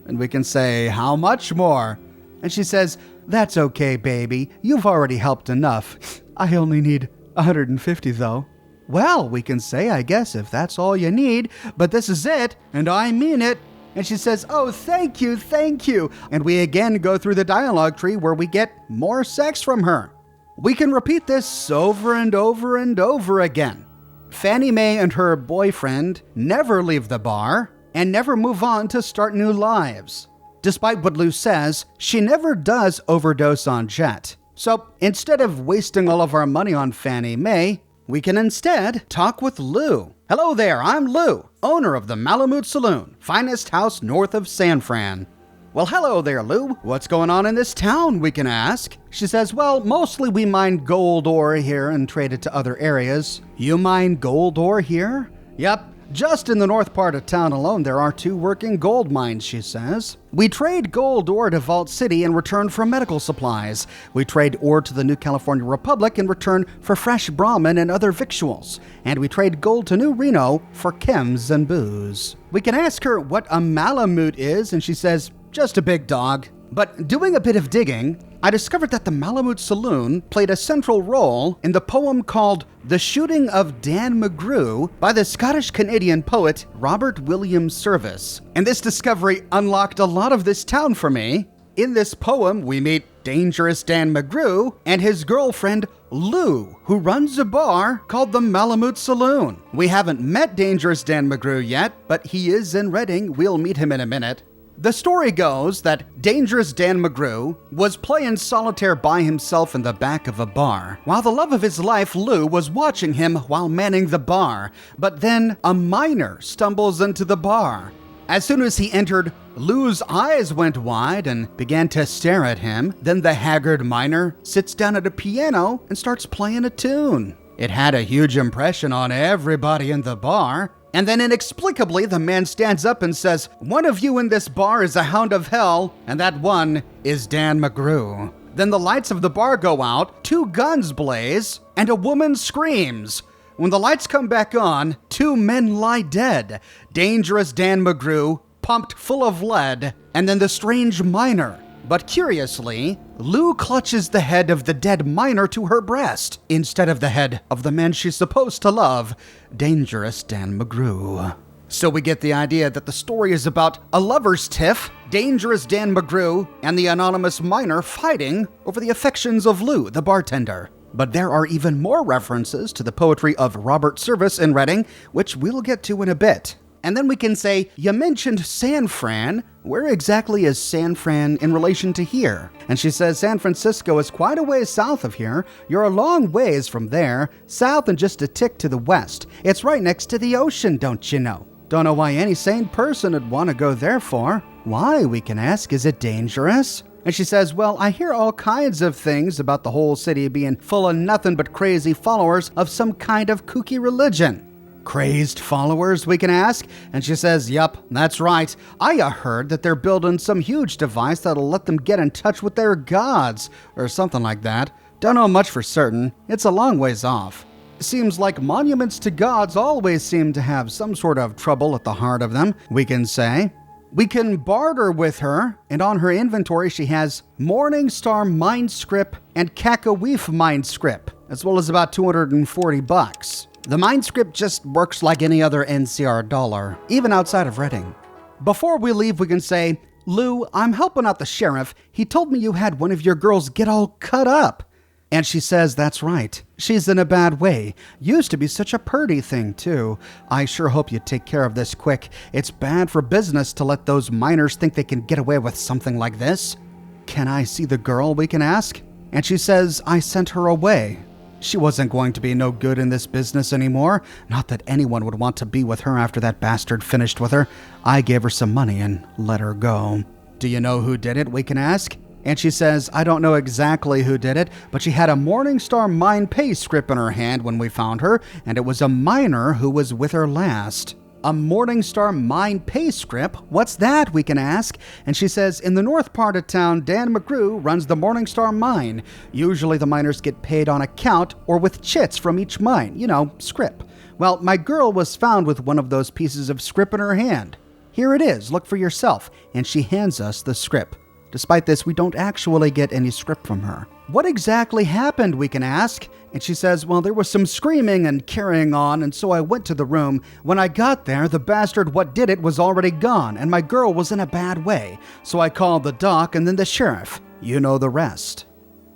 And we can say, how much more? And she says, that's okay, baby. You've already helped enough. I only need $150 though. Well, we can say, I guess, if that's all you need, but this is it, and I mean it. And she says, oh, thank you, thank you. And we again go through the dialogue tree where we get more sex from her. We can repeat this over and over and over again. Fannie Mae and her boyfriend never leave the bar and never move on to start new lives. Despite what Lou says, she never does overdose on jet. So instead of wasting all of our money on Fannie Mae, we can instead talk with Lou. Hello there, I'm Lou, owner of the Malamud Saloon, finest house north of San Fran. Well, hello there, Lou. What's going on in this town, we can ask? She says, well, mostly we mine gold ore here and trade it to other areas. You mine gold ore here? Yep. Just in the north part of town alone, there are 2 working gold mines, she says. We trade gold ore to Vault City in return for medical supplies. We trade ore to the New California Republic in return for fresh Brahman and other victuals. And we trade gold to New Reno for chems and booze. We can ask her what a Malamud is, and she says, just a big dog. But doing a bit of digging, I discovered that the Malamud Saloon played a central role in the poem called The Shooting of Dan Mcgrew by the Scottish-Canadian poet Robert William Service. And this discovery unlocked a lot of this town for me. In this poem, we meet Dangerous Dan Mcgrew and his girlfriend Lou, who runs a bar called the Malamud Saloon. We haven't met Dangerous Dan Mcgrew yet, but he is in Redding. We'll meet him in a minute. The story goes that Dangerous Dan Mcgrew was playing solitaire by himself in the back of a bar, while the love of his life, Lou, was watching him while manning the bar. But then a miner stumbles into the bar. As soon as he entered, Lou's eyes went wide and began to stare at him. Then the haggard miner sits down at a piano and starts playing a tune. It had a huge impression on everybody in the bar. And then inexplicably, the man stands up and says, "One of you in this bar is a hound of hell, and that one is Dan Mcgrew." Then the lights of the bar go out, 2 guns blaze, and a woman screams. When the lights come back on, 2 men lie dead. Dangerous Dan Mcgrew, pumped full of lead, and then the strange miner. But curiously, Lou clutches the head of the dead miner to her breast, instead of the head of the man she's supposed to love, Dangerous Dan Mcgrew. So we get the idea that the story is about a lover's tiff, Dangerous Dan Mcgrew, and the anonymous miner fighting over the affections of Lou, the bartender. But there are even more references to the poetry of Robert Service in Reading, which we'll get to in a bit. And then we can say, you mentioned San Fran. Where exactly is San Fran in relation to here? And she says, San Francisco is quite a ways south of here. You're a long ways from there, south and just a tick to the west. It's right next to the ocean, don't you know? Don't know why any sane person would want to go there for. Why, we can ask, is it dangerous? And she says, well, I hear all kinds of things about the whole city being full of nothing but crazy followers of some kind of kooky religion. Crazed followers, we can ask? And she says, yup, that's right. I heard that they're building some huge device that'll let them get in touch with their gods, or something like that. Don't know much for certain. It's a long ways off. Seems like monuments to gods always seem to have some sort of trouble at the heart of them, we can say. We can barter with her, and on her inventory she has Morningstar Mine script and Cacaweef Mine script, as well as about $240. The mine script just works like any other NCR dollar, even outside of Reading. Before we leave, we can say, Lou, I'm helping out the sheriff. He told me you had one of your girls get all cut up. And she says that's right. She's in a bad way. Used to be such a purty thing, too. I sure hope you take care of this quick. It's bad for business to let those miners think they can get away with something like this. Can I see the girl, we can ask? And she says I sent her away. She wasn't going to be no good in this business anymore. Not that anyone would want to be with her after that bastard finished with her. I gave her some money and let her go. Do you know who did it, we can ask? And she says, I don't know exactly who did it, but she had a Morningstar Mine pay script in her hand when we found her, and it was a miner who was with her last. A Morningstar Mine pay script? What's that, we can ask? And she says, in the north part of town, Dan Mcgrew runs the Morningstar Mine. Usually the miners get paid on account or with chits from each mine. You know, script. Well, my girl was found with one of those pieces of script in her hand. Here it is, look for yourself. And she hands us the script. Despite this, we don't actually get any script from her. What exactly happened, we can ask? And she says, well, there was some screaming and carrying on, and so I went to the room. When I got there, the bastard what did it was already gone, and my girl was in a bad way. So I called the doc and then the sheriff. You know the rest.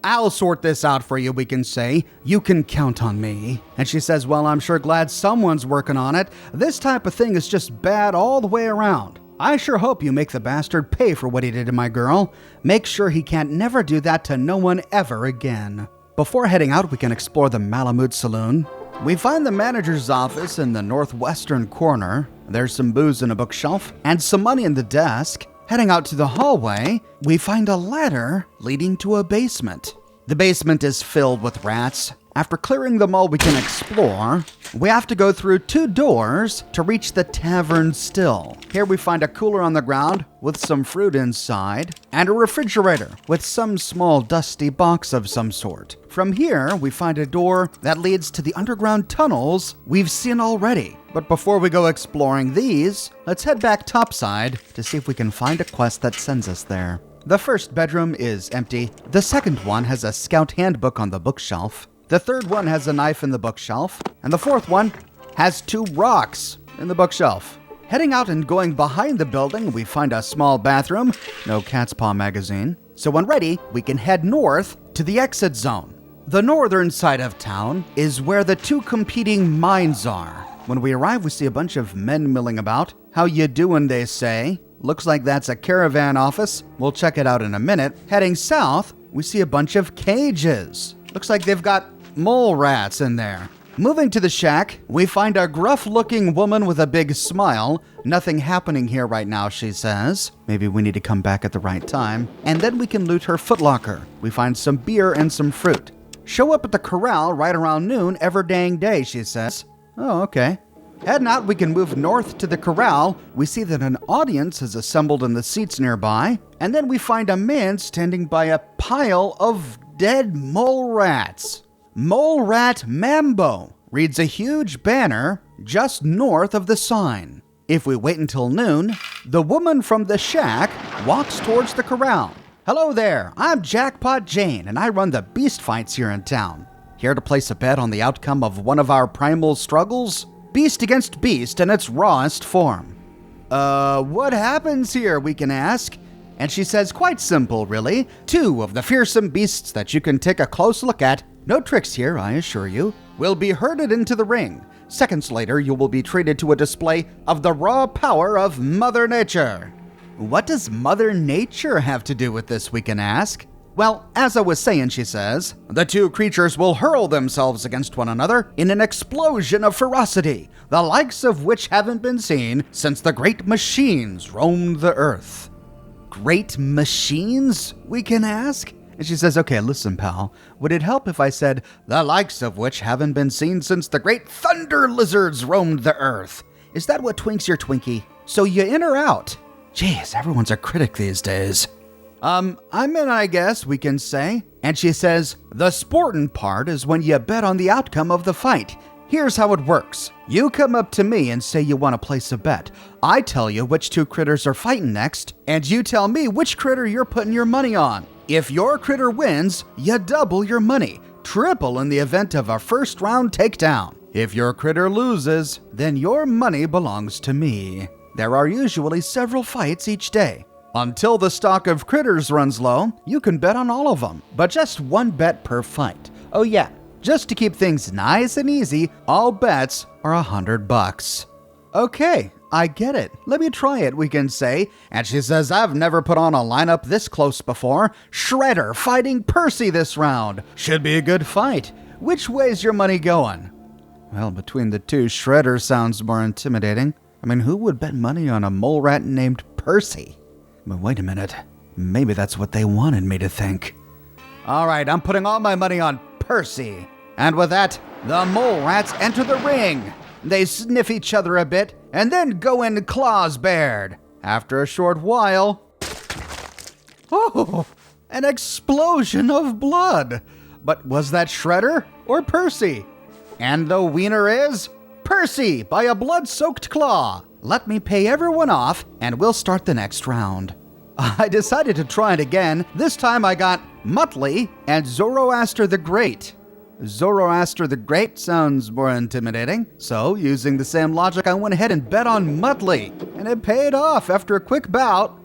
I'll sort this out for you, we can say. You can count on me. And she says, well, I'm sure glad someone's working on it. This type of thing is just bad all the way around. I sure hope you make the bastard pay for what he did to my girl. Make sure he can't never do that to no one ever again. Before heading out, we can explore the Malamud Saloon. We find the manager's office in the northwestern corner. There's some booze in a bookshelf and some money in the desk. Heading out to the hallway, we find a ladder leading to a basement. The basement is filled with rats. After clearing them all we can explore, we have to go through 2 doors to reach the tavern still. Here we find a cooler on the ground with some fruit inside, and a refrigerator with some small dusty box of some sort. From here, we find a door that leads to the underground tunnels we've seen already. But before we go exploring these, let's head back topside to see if we can find a quest that sends us there. The first bedroom is empty. The second one has a scout handbook on the bookshelf. The third one has a knife in the bookshelf, and the fourth one has 2 rocks in the bookshelf. Heading out and going behind the building, we find a small bathroom, no cat's paw magazine. So when ready, we can head north to the exit zone. The northern side of town is where the 2 competing mines are. When we arrive, we see a bunch of men milling about. How you doing, they say. Looks like that's a caravan office. We'll check it out in a minute. Heading south, we see a bunch of cages. Looks like they've got mole rats in there. Moving to the shack, we find a gruff-looking woman with a big smile. Nothing happening here right now, she says. Maybe we need to come back at the right time. And then we can loot her footlocker. We find some beer and some fruit. Show up at the corral right around noon every dang day, she says. Oh, okay. Heading out, we can move north to the corral. We see that an audience has assembled in the seats nearby. And then we find a man standing by a pile of dead mole rats. Mole Rat Mambo reads a huge banner just north of the sign. If we wait until noon, the woman from the shack walks towards the corral. Hello there, I'm Jackpot Jane, and I run the beast fights here in town. Here to place a bet on the outcome of one of our primal struggles? Beast against beast in its rawest form. What happens here, we can ask? And she says, quite simple, really. 2 of the fearsome beasts that you can take a close look at, no tricks here, I assure you, will be herded into the ring. Seconds later, you will be treated to a display of the raw power of Mother Nature. What does Mother Nature have to do with this, we can ask? Well, as I was saying, she says, the 2 creatures will hurl themselves against one another in an explosion of ferocity, the likes of which haven't been seen since the great machines roamed the earth. Great machines, we can ask? And she says, okay, listen, pal, would it help if I said, the likes of which haven't been seen since the great thunder lizards roamed the earth? Is that what twinks your Twinkie? So you in or out? Jeez, everyone's a critic these days. I'm in, I guess, we can say. And she says, the sportin' part is when you bet on the outcome of the fight. Here's how it works. You come up to me and say you want to place a bet. I tell you which 2 critters are fighting next, and you tell me which critter you're putting your money on. If your critter wins, you double your money, triple in the event of a first-round takedown. If your critter loses, then your money belongs to me. There are usually several fights each day. Until the stock of critters runs low, you can bet on all of them, but just 1 bet per fight. Oh yeah, just to keep things nice and easy, all bets are $100. Okay, I get it. Let me try it, we can say. And she says, I've never put on a lineup this close before. Shredder fighting Percy this round. Should be a good fight. Which way's your money going? Well, between the 2, Shredder sounds more intimidating. I mean, who would bet money on a mole rat named Percy? But wait a minute. Maybe that's what they wanted me to think. All right, I'm putting all my money on Percy. And with that, the mole rats enter the ring. They sniff each other a bit, and then go in claws bared. After a short while, oh, an explosion of blood. But was that Shredder or Percy? And the winner is Percy by a blood-soaked claw. Let me pay everyone off, and we'll start the next round. I decided to try it again. This time I got Muttley and Zoroaster the Great. Zoroaster the Great sounds more intimidating, so using the same logic, I went ahead and bet on Muttley, and it paid off after a quick bout.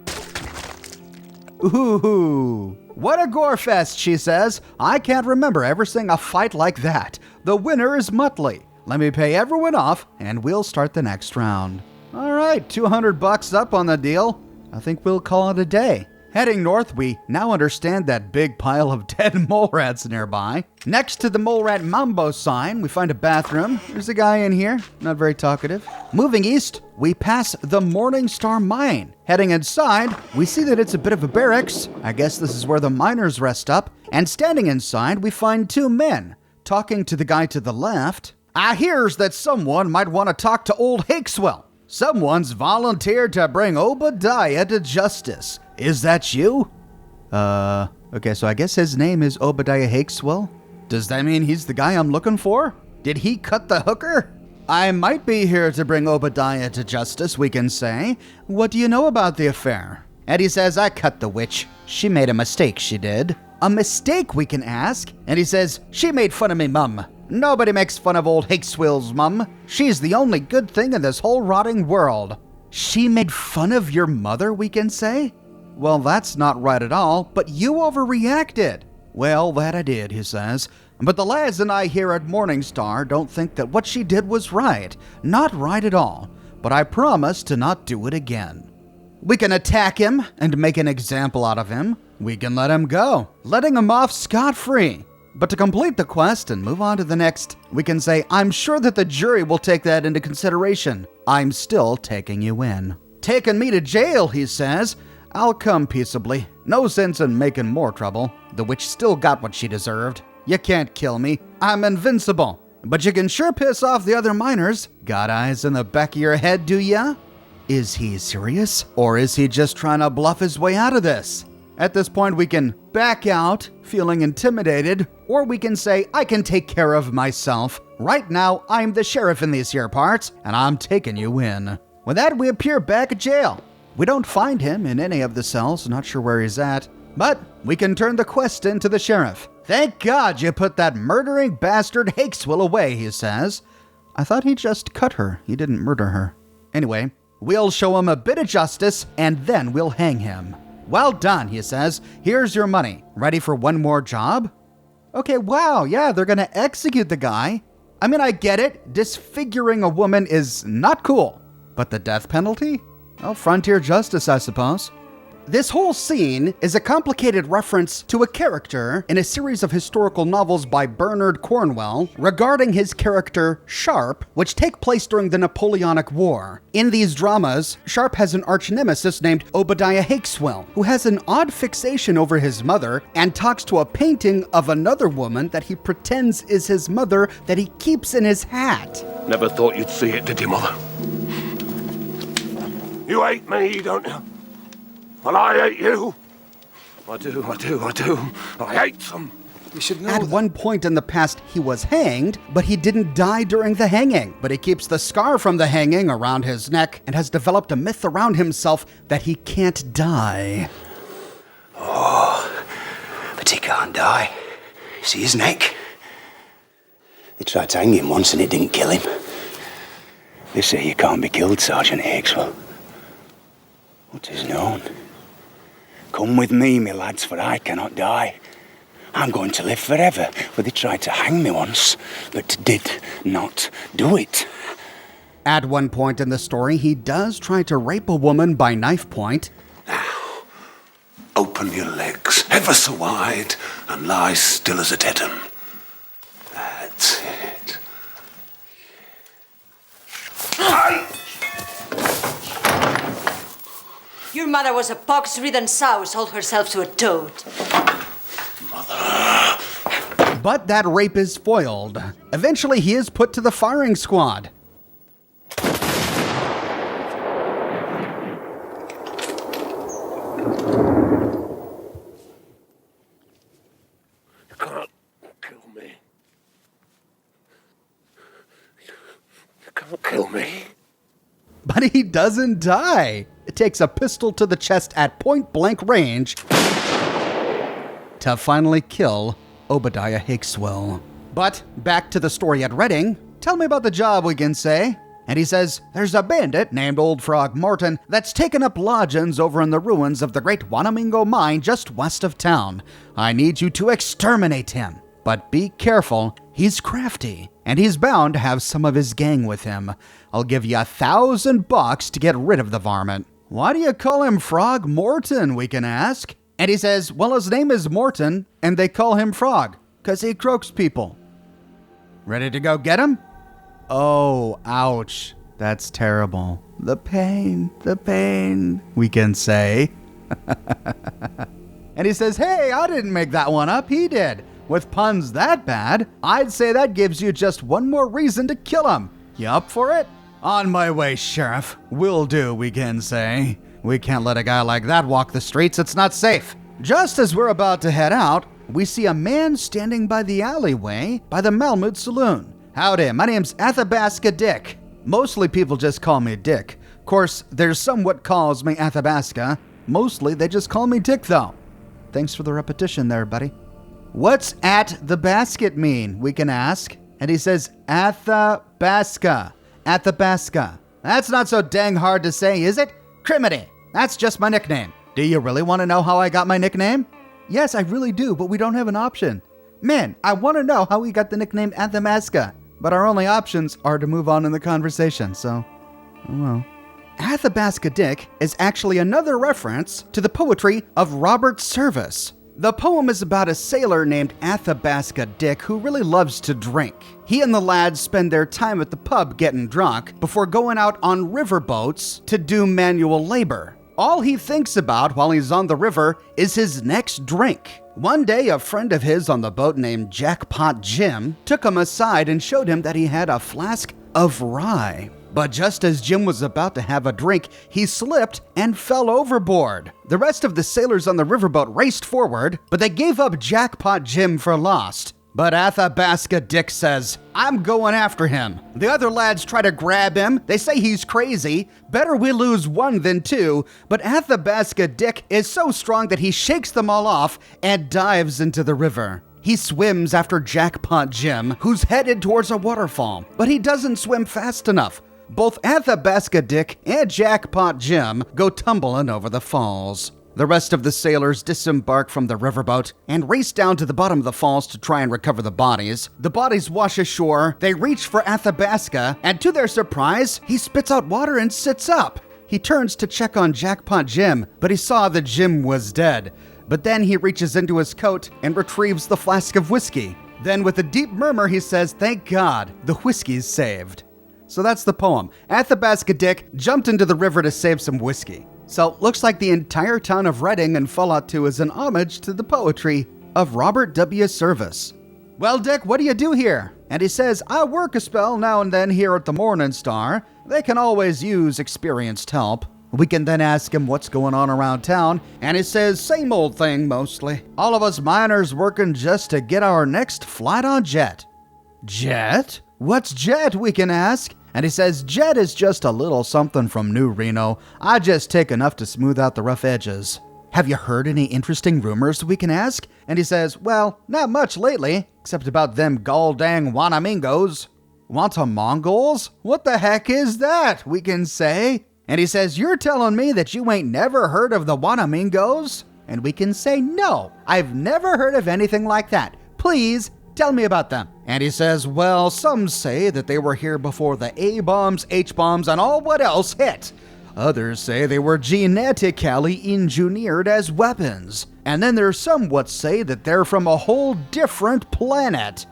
Ooh, what a gore fest, she says. I can't remember ever seeing a fight like that. The winner is Muttley. Let me pay everyone off, and we'll start the next round. All right, $200 up on the deal. I think we'll call it a day. Heading north, we now understand that big pile of dead mole rats nearby. Next to the Mole Rat Mambo sign, we find a bathroom. There's a guy in here, not very talkative. Moving east, we pass the Morningstar Mine. Heading inside, we see that it's a bit of a barracks. I guess this is where the miners rest up. And standing inside, we find 2 men, talking to the guy to the left. I hears that someone might want to talk to old Hakeswell. Someone's volunteered to bring Obadiah to justice. Is that you? Okay, so I guess his name is Obadiah Hakeswell. Does that mean he's the guy I'm looking for? Did he cut the hooker? I might be here to bring Obadiah to justice, we can say. What do you know about the affair? Eddie says, I cut the witch. She made a mistake, she did. A mistake, we can ask? And he says, she made fun of me mum. Nobody makes fun of old Hakeswell's mum. She's the only good thing in this whole rotting world. She made fun of your mother, we can say? Well, that's not right at all, but you overreacted. Well, that I did, he says. But the lads and I here at Morningstar don't think that what she did was right. Not right at all. But I promise to not do it again. We can attack him and make an example out of him. We can let him go, letting him off scot-free. But to complete the quest and move on to the next, we can say, I'm sure that the jury will take that into consideration. I'm still taking you in. Taking me to jail, he says. I'll come peaceably. No sense in making more trouble. The witch still got what she deserved. You can't kill me. I'm invincible. But you can sure piss off the other miners. Got eyes in the back of your head, do ya? Is he serious? Or is he just trying to bluff his way out of this? At this point, we can back out, feeling intimidated, or we can say, I can take care of myself. Right now, I'm the sheriff in these here parts, and I'm taking you in. With that, we appear back at jail. We don't find him in any of the cells, not sure where he's at, but we can turn the quest in to the sheriff. Thank God you put that murdering bastard Hakeswill away, he says. I thought he just cut her. He didn't murder her. Anyway, we'll show him a bit of justice, and then we'll hang him. Well done, he says. Here's your money. Ready for one more job? Okay, wow, yeah, they're gonna execute the guy. I mean, I get it. Disfiguring a woman is not cool. But the death penalty? Well, frontier justice, I suppose. This whole scene is a complicated reference to a character in a series of historical novels by Bernard Cornwell regarding his character Sharp, which take place during the Napoleonic War. In these dramas, Sharp has an arch-nemesis named Obadiah Hakeswill, who has an odd fixation over his mother and talks to a painting of another woman that he pretends is his mother that he keeps in his hat. Never thought you'd see it, did you, Mother? You hate me, don't you? Well, I hate you. I do. I hate them. You should know At one point in the past, he was hanged, but he didn't die during the hanging. But he keeps the scar from the hanging around his neck and has developed a myth around himself that he can't die. Oh, but he can't die. See his neck? They tried to hang him once and it didn't kill him. They say you can't be killed, Sergeant Hakeswill. What is known? Come with me, me lads, for I cannot die. I'm going to live forever, for they tried to hang me once, but did not do it. At one point in the story, he does try to rape a woman by knife point. Now, open your legs ever so wide and lie still as a dead 'un. That's it. Your mother was a pox-ridden sow, sold herself to a toad. But that rape is foiled. Eventually, he is put to the firing squad. You can't kill me. You can't kill me. But he doesn't die. It takes a pistol to the chest at point-blank range to finally kill Obadiah Hakeswill. But back to the story at Reading. Tell me about the job, we can say. And he says, there's a bandit named Old Frog Morton that's taken up lodgings over in the ruins of the great Wanamingo mine just west of town. I need you to exterminate him. But be careful, he's crafty, and he's bound to have some of his gang with him. I'll give you $1,000 to get rid of the varmint. Why do you call him Frog Morton, we can ask? And he says, well, his name is Morton, and they call him Frog, 'cause he croaks people. Ready to go get him? Oh, ouch. That's terrible. The pain, we can say. And he says, hey, I didn't make that one up, he did. With puns that bad, I'd say that gives you just one more reason to kill him. You up for it? On my way, Sheriff. Will do, we can say. We can't let a guy like that walk the streets. It's not safe. Just as we're about to head out, we see a man standing by the alleyway by the Malamud Saloon. Howdy, my name's Athabasca Dick. Mostly people just call me Dick. Of course, there's some what calls me Athabasca. Mostly they just call me Dick, though. Thanks for the repetition there, buddy. What's at the basket mean, we can ask? And he says, Athabasca. Athabasca. That's not so dang hard to say, is it? Criminy. That's just my nickname. Do you really want to know how I got my nickname? Yes, I really do, but we don't have an option. Man, I want to know how we got the nickname Athabasca, but our only options are to move on in the conversation, so, oh well. Athabasca Dick is actually another reference to the poetry of Robert Service. The poem is about a sailor named Athabasca Dick who really loves to drink. He and the lads spend their time at the pub getting drunk before going out on riverboats to do manual labor. All he thinks about while he's on the river is his next drink. One day, a friend of his on the boat named Jackpot Jim took him aside and showed him that he had a flask of rye. But just as Jim was about to have a drink, he slipped and fell overboard. The rest of the sailors on the riverboat raced forward, but they gave up Jackpot Jim for lost. But Athabasca Dick says, "I'm going after him." The other lads try to grab him. They say he's crazy. Better we lose one than two. But Athabasca Dick is so strong that he shakes them all off and dives into the river. He swims after Jackpot Jim, who's headed towards a waterfall, but he doesn't swim fast enough. Both Athabasca Dick and Jackpot Jim go tumbling over the falls. The rest of the sailors disembark from the riverboat and race down to the bottom of the falls to try and recover the bodies. The bodies wash ashore, they reach for Athabasca, and to their surprise, he spits out water and sits up. He turns to check on Jackpot Jim, but he saw that Jim was dead. But then he reaches into his coat and retrieves the flask of whiskey. Then with a deep murmur, he says, "Thank God, the whiskey's saved." So that's the poem. Athabasca Dick jumped into the river to save some whiskey. So looks like the entire town of Reading and Fallout 2 is an homage to the poetry of Robert W. Service. "Well, Dick, what do you do here?" And he says, "I work a spell now and then here at the Morningstar. They can always use experienced help." We can then ask him what's going on around town, and he says, "Same old thing mostly. All of us miners working just to get our next flight on jet." "Jet? What's jet?" we can ask. And he says, "Jet is just a little something from New Reno. I just take enough to smooth out the rough edges." "Have you heard any interesting rumors?" we can ask. And he says, "Well, not much lately, except about them gall-dang Wanamingos." "Wantamongols? What the heck is that?" we can say. And he says, "You're telling me that you ain't never heard of the Wanamingos?" And we can say, "No, I've never heard of anything like that. Please tell me about them." And he says, "Well, some say that they were here before the A-bombs, H-bombs, and all what else hit. Others say they were genetically engineered as weapons. And then there's some what say that they're from a whole different planet."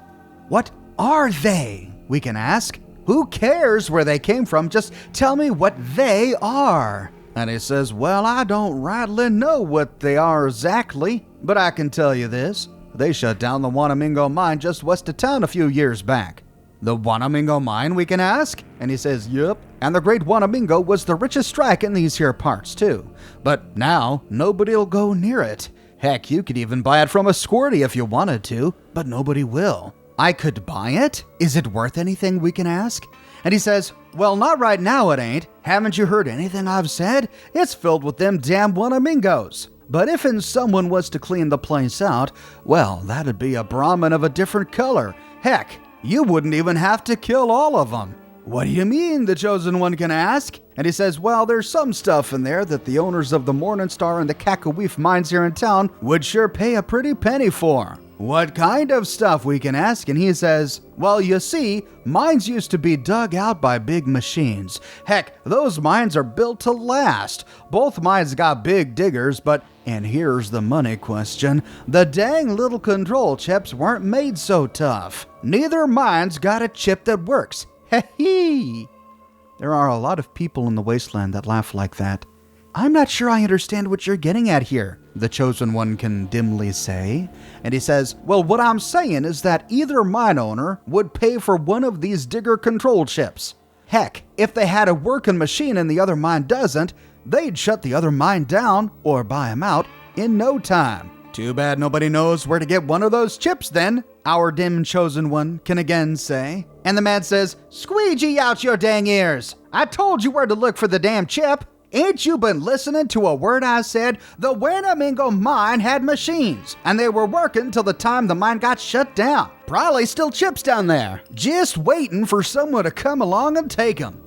"What are they?" we can ask. "Who cares where they came from? Just tell me what they are." And he says, "Well, I don't rightly know what they are exactly, but I can tell you this. They shut down the Wanamingo mine just west of town a few years back." "The Wanamingo mine?" we can ask. And he says, "Yup. And the Great Wanamingo was the richest strike in these here parts, too. But now, nobody'll go near it. Heck, you could even buy it from a squirty if you wanted to, but nobody will." "I could buy it? Is it worth anything?" we can ask. And he says, "Well, not right now it ain't. Haven't you heard anything I've said? It's filled with them damn Wanamingos. But if someone was to clean the place out, well, that'd be a Brahman of a different color. Heck, you wouldn't even have to kill all of them." "What do you mean?" the chosen one can ask. And he says, "Well, there's some stuff in there that the owners of the Morningstar and the Cacaweef mines here in town would sure pay a pretty penny for." "What kind of stuff?" we can ask. And he says, "Well, you see, mines used to be dug out by big machines. Heck, those mines are built to last. Both mines got big diggers, but, and here's the money question, the dang little control chips weren't made so tough. Neither mine's got a chip that works. Hee. There are a lot of people in the wasteland that laugh like that. "I'm not sure I understand what you're getting at here," the chosen one can dimly say. And he says, "Well, what I'm saying is that either mine owner would pay for one of these digger control chips. Heck, if they had a working machine and the other mine doesn't, they'd shut the other mine down or buy 'em out in no time." "Too bad nobody knows where to get one of those chips then," our dim chosen one can again say. And the man says, "Squeegee out your dang ears. I told you where to look for the damn chip. Ain't you been listening to a word I said? The Wanamingo mine had machines, and they were working till the time the mine got shut down. Probably still chips down there, just waiting for someone to come along and take them."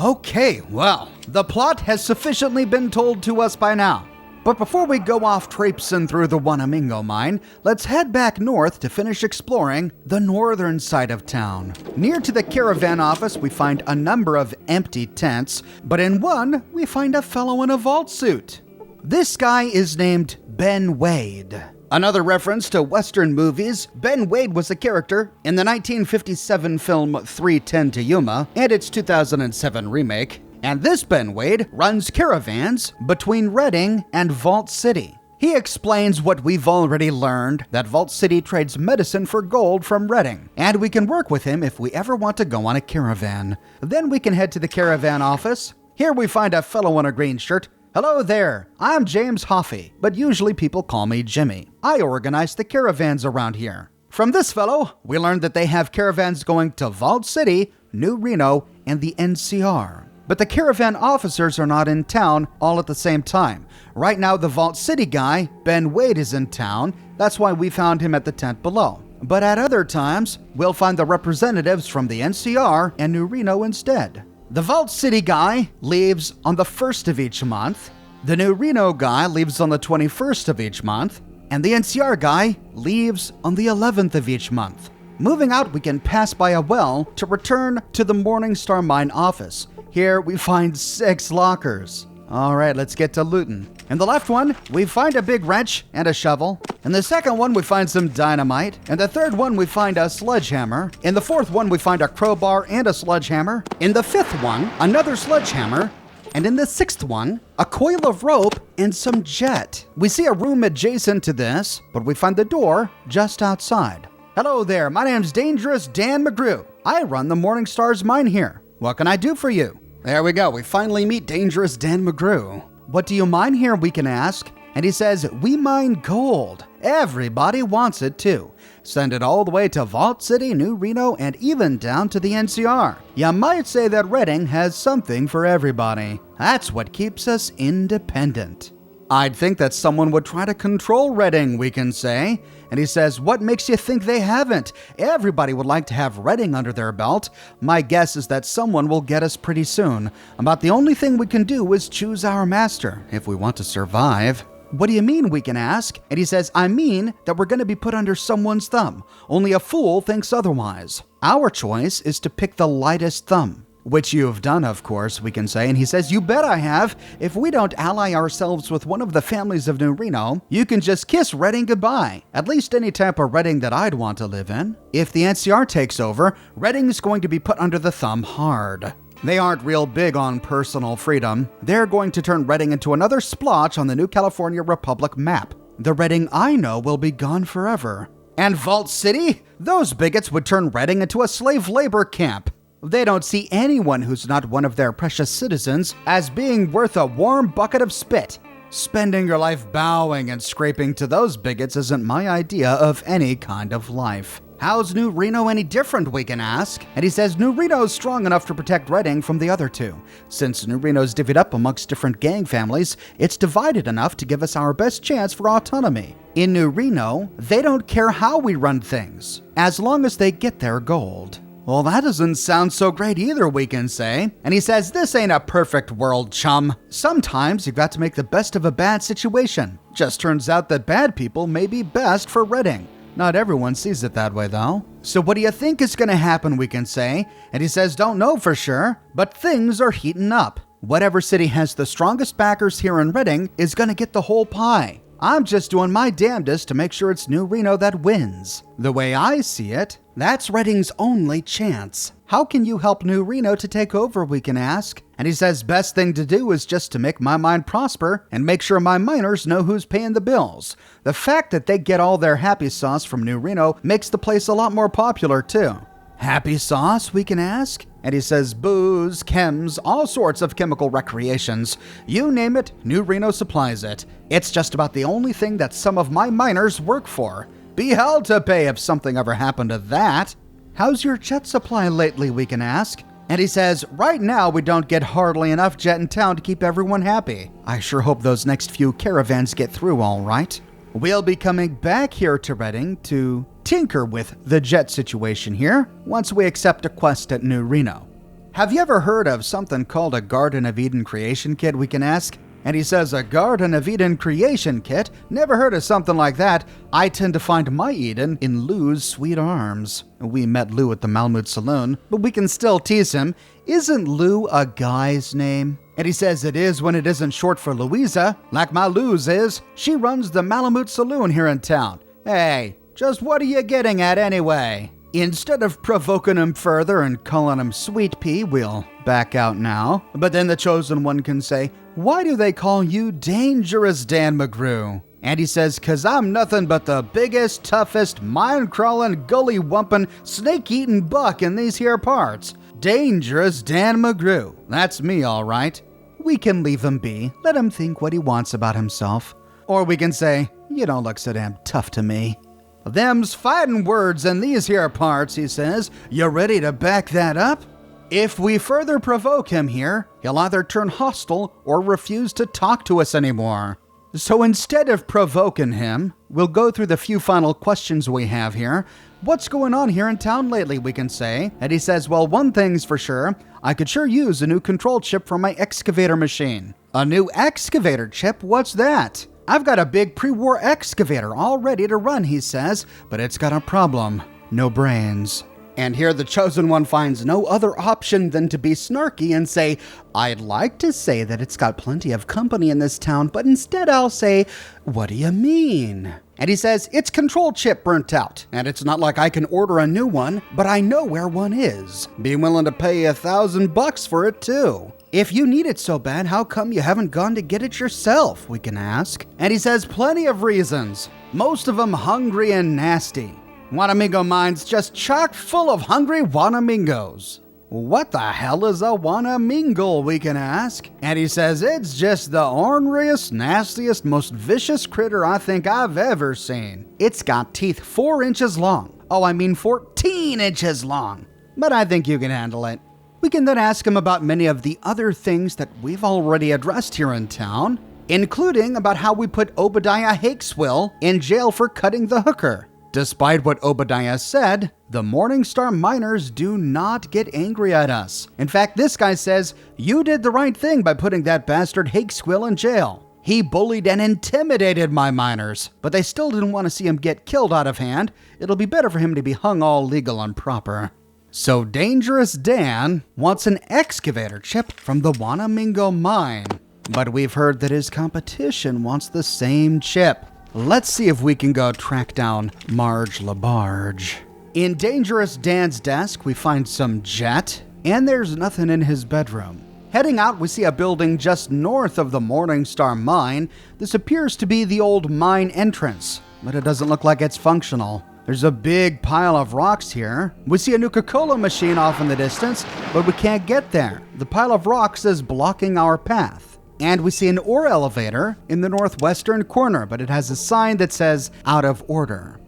Okay, well, the plot has sufficiently been told to us by now. But before we go off traipsing through the Wanamingo mine, let's head back north to finish exploring the northern side of town. Near to the caravan office, we find a number of empty tents, but in one, we find a fellow in a vault suit. This guy is named Ben Wade. Another reference to Western movies, Ben Wade was a character in the 1957 film 3:10 to Yuma and its 2007 remake. And this Ben Wade runs caravans between Redding and Vault City. He explains what we've already learned, that Vault City trades medicine for gold from Redding, and we can work with him if we ever want to go on a caravan. Then we can head to the caravan office. Here we find a fellow in a green shirt. Hello there, I'm James Hoffey, but usually people call me Jimmy. I organize the caravans around here. From this fellow, we learned that they have caravans going to Vault City, New Reno, and the NCR. But the caravan officers are not in town all at the same time. Right now, the Vault City guy, Ben Wade, is in town. That's why we found him at the tent below. But at other times, we'll find the representatives from the NCR and New Reno instead. The Vault City guy leaves on the 1st of each month. The New Reno guy leaves on the 21st of each month. And the NCR guy leaves on the 11th of each month. Moving out, we can pass by a well to return to the Morningstar Mine office. Here we find 6 lockers. All right, let's get to looting. In the left one, we find a big wrench and a shovel. In the second one, we find some dynamite. In the third one, we find a sledgehammer. In the fourth one, we find a crowbar and a sledgehammer. In the fifth one, another sledgehammer. And in the sixth one, a coil of rope and some jet. We see a room adjacent to this, but we find the door just outside. Hello there, my name's Dangerous Dan Mcgrew. I run the Morningstar's mine here. What can I do for you? There we go, we finally meet Dangerous Dan Mcgrew. What do you mine here, we can ask? And he says, we mine gold. Everybody wants it too. Send it all the way to Vault City, New Reno, and even down to the NCR. You might say that Redding has something for everybody. That's what keeps us independent. I'd think that someone would try to control Redding, we can say. And he says, what makes you think they haven't? Everybody would like to have Redding under their belt. My guess is that someone will get us pretty soon. About the only thing we can do is choose our master, if we want to survive. What do you mean, we can ask? And he says, I mean that we're going to be put under someone's thumb. Only a fool thinks otherwise. Our choice is to pick the lightest thumb. Which you've done, of course, we can say. And he says, you bet I have. If we don't ally ourselves with one of the families of New Reno, you can just kiss Redding goodbye. At least any type of Redding that I'd want to live in. If the NCR takes over, Redding's going to be put under the thumb hard. They aren't real big on personal freedom. They're going to turn Redding into another splotch on the New California Republic map. The Redding I know will be gone forever. And Vault City? Those bigots would turn Redding into a slave labor camp. They don't see anyone who's not one of their precious citizens as being worth a warm bucket of spit. Spending your life bowing and scraping to those bigots isn't my idea of any kind of life. How's New Reno any different, we can ask? And he says New Reno's strong enough to protect Redding from the other two. Since New Reno's divvied up amongst different gang families, it's divided enough to give us our best chance for autonomy. In New Reno, they don't care how we run things, as long as they get their gold. Well, that doesn't sound so great either, we can say. And he says, this ain't a perfect world, chum. Sometimes you've got to make the best of a bad situation. Just turns out that bad people may be best for Redding. Not everyone sees it that way, though. So what do you think is going to happen, we can say? And he says, don't know for sure, but things are heating up. Whatever city has the strongest backers here in Redding is going to get the whole pie. I'm just doing my damnedest to make sure it's New Reno that wins. The way I see it, that's Redding's only chance. How can you help New Reno to take over, we can ask? And he says best thing to do is just to make my mine prosper and make sure my miners know who's paying the bills. The fact that they get all their happy sauce from New Reno makes the place a lot more popular too. Happy sauce, we can ask? And he says booze, chems, all sorts of chemical recreations. You name it, New Reno supplies it. It's just about the only thing that some of my miners work for. Be hell to pay if something ever happened to that. How's your jet supply lately, we can ask? And he says, right now we don't get hardly enough jet in town to keep everyone happy. I sure hope those next few caravans get through all right. We'll be coming back here to Redding to tinker with the jet situation here once we accept a quest at New Reno. Have you ever heard of something called a Garden of Eden creation kit, we can ask? And he says, a Garden of Eden creation kit? Never heard of something like that. I tend to find my Eden in Lou's sweet arms. We met Lou at the Malamud Saloon, but we can still tease him. Isn't Lou a guy's name? And he says it is when it isn't short for Louisa, like my Lou's is. She runs the Malamud Saloon here in town. Hey, just what are you getting at anyway? Instead of provoking him further and calling him Sweet Pea, we'll back out now. But then the chosen one can say, why do they call you Dangerous Dan Mcgrew? And he says, 'cause I'm nothing but the biggest, toughest, mine-crawling, gully-wumping, snake-eating buck in these here parts. Dangerous Dan Mcgrew. That's me, all right. We can leave him be. Let him think what he wants about himself. Or we can say, you don't look so damn tough to me. Them's fighting words in these here parts, he says. You ready to back that up? If we further provoke him here, he'll either turn hostile or refuse to talk to us anymore. So instead of provoking him, we'll go through the few final questions we have here. What's going on here in town lately, we can say. And he says, well, one thing's for sure. I could sure use a new control chip for my excavator machine. A new excavator chip? What's that? I've got a big pre-war excavator all ready to run, he says, but it's got a problem. No brains. And here the chosen one finds no other option than to be snarky and say, I'd like to say that it's got plenty of company in this town, but instead I'll say, what do you mean? And he says, its control chip burnt out, and it's not like I can order a new one, but I know where one is. Be willing to pay $1,000 for it too. If you need it so bad, how come you haven't gone to get it yourself, we can ask. And he says plenty of reasons, most of them hungry and nasty. Wanamingo Mine's just chock full of hungry Wanamingos. What the hell is a Wanamingo, we can ask? And he says it's just the orneriest, nastiest, most vicious critter I think I've ever seen. It's got teeth 4 inches long. Oh, I mean 14 inches long. But I think you can handle it. We can then ask him about many of the other things that we've already addressed here in town, including about how we put Obadiah Hakeswill in jail for cutting the hooker. Despite what Obadiah said, the Morningstar miners do not get angry at us. In fact, this guy says, you did the right thing by putting that bastard Hakeswill in jail. He bullied and intimidated my miners, but they still didn't want to see him get killed out of hand. It'll be better for him to be hung all legal and proper. So Dangerous Dan wants an excavator chip from the Wanamingo Mine. But we've heard that his competition wants the same chip. Let's see if we can go track down Marge LaBarge. In Dangerous Dan's desk, we find some jet, and there's nothing in his bedroom. Heading out, we see a building just north of the Morningstar Mine. This appears to be the old mine entrance, but it doesn't look like it's functional. There's a big pile of rocks here. We see a Nuka-Cola machine off in the distance, but we can't get there. The pile of rocks is blocking our path. And we see an ore elevator in the northwestern corner, but it has a sign that says, out of order.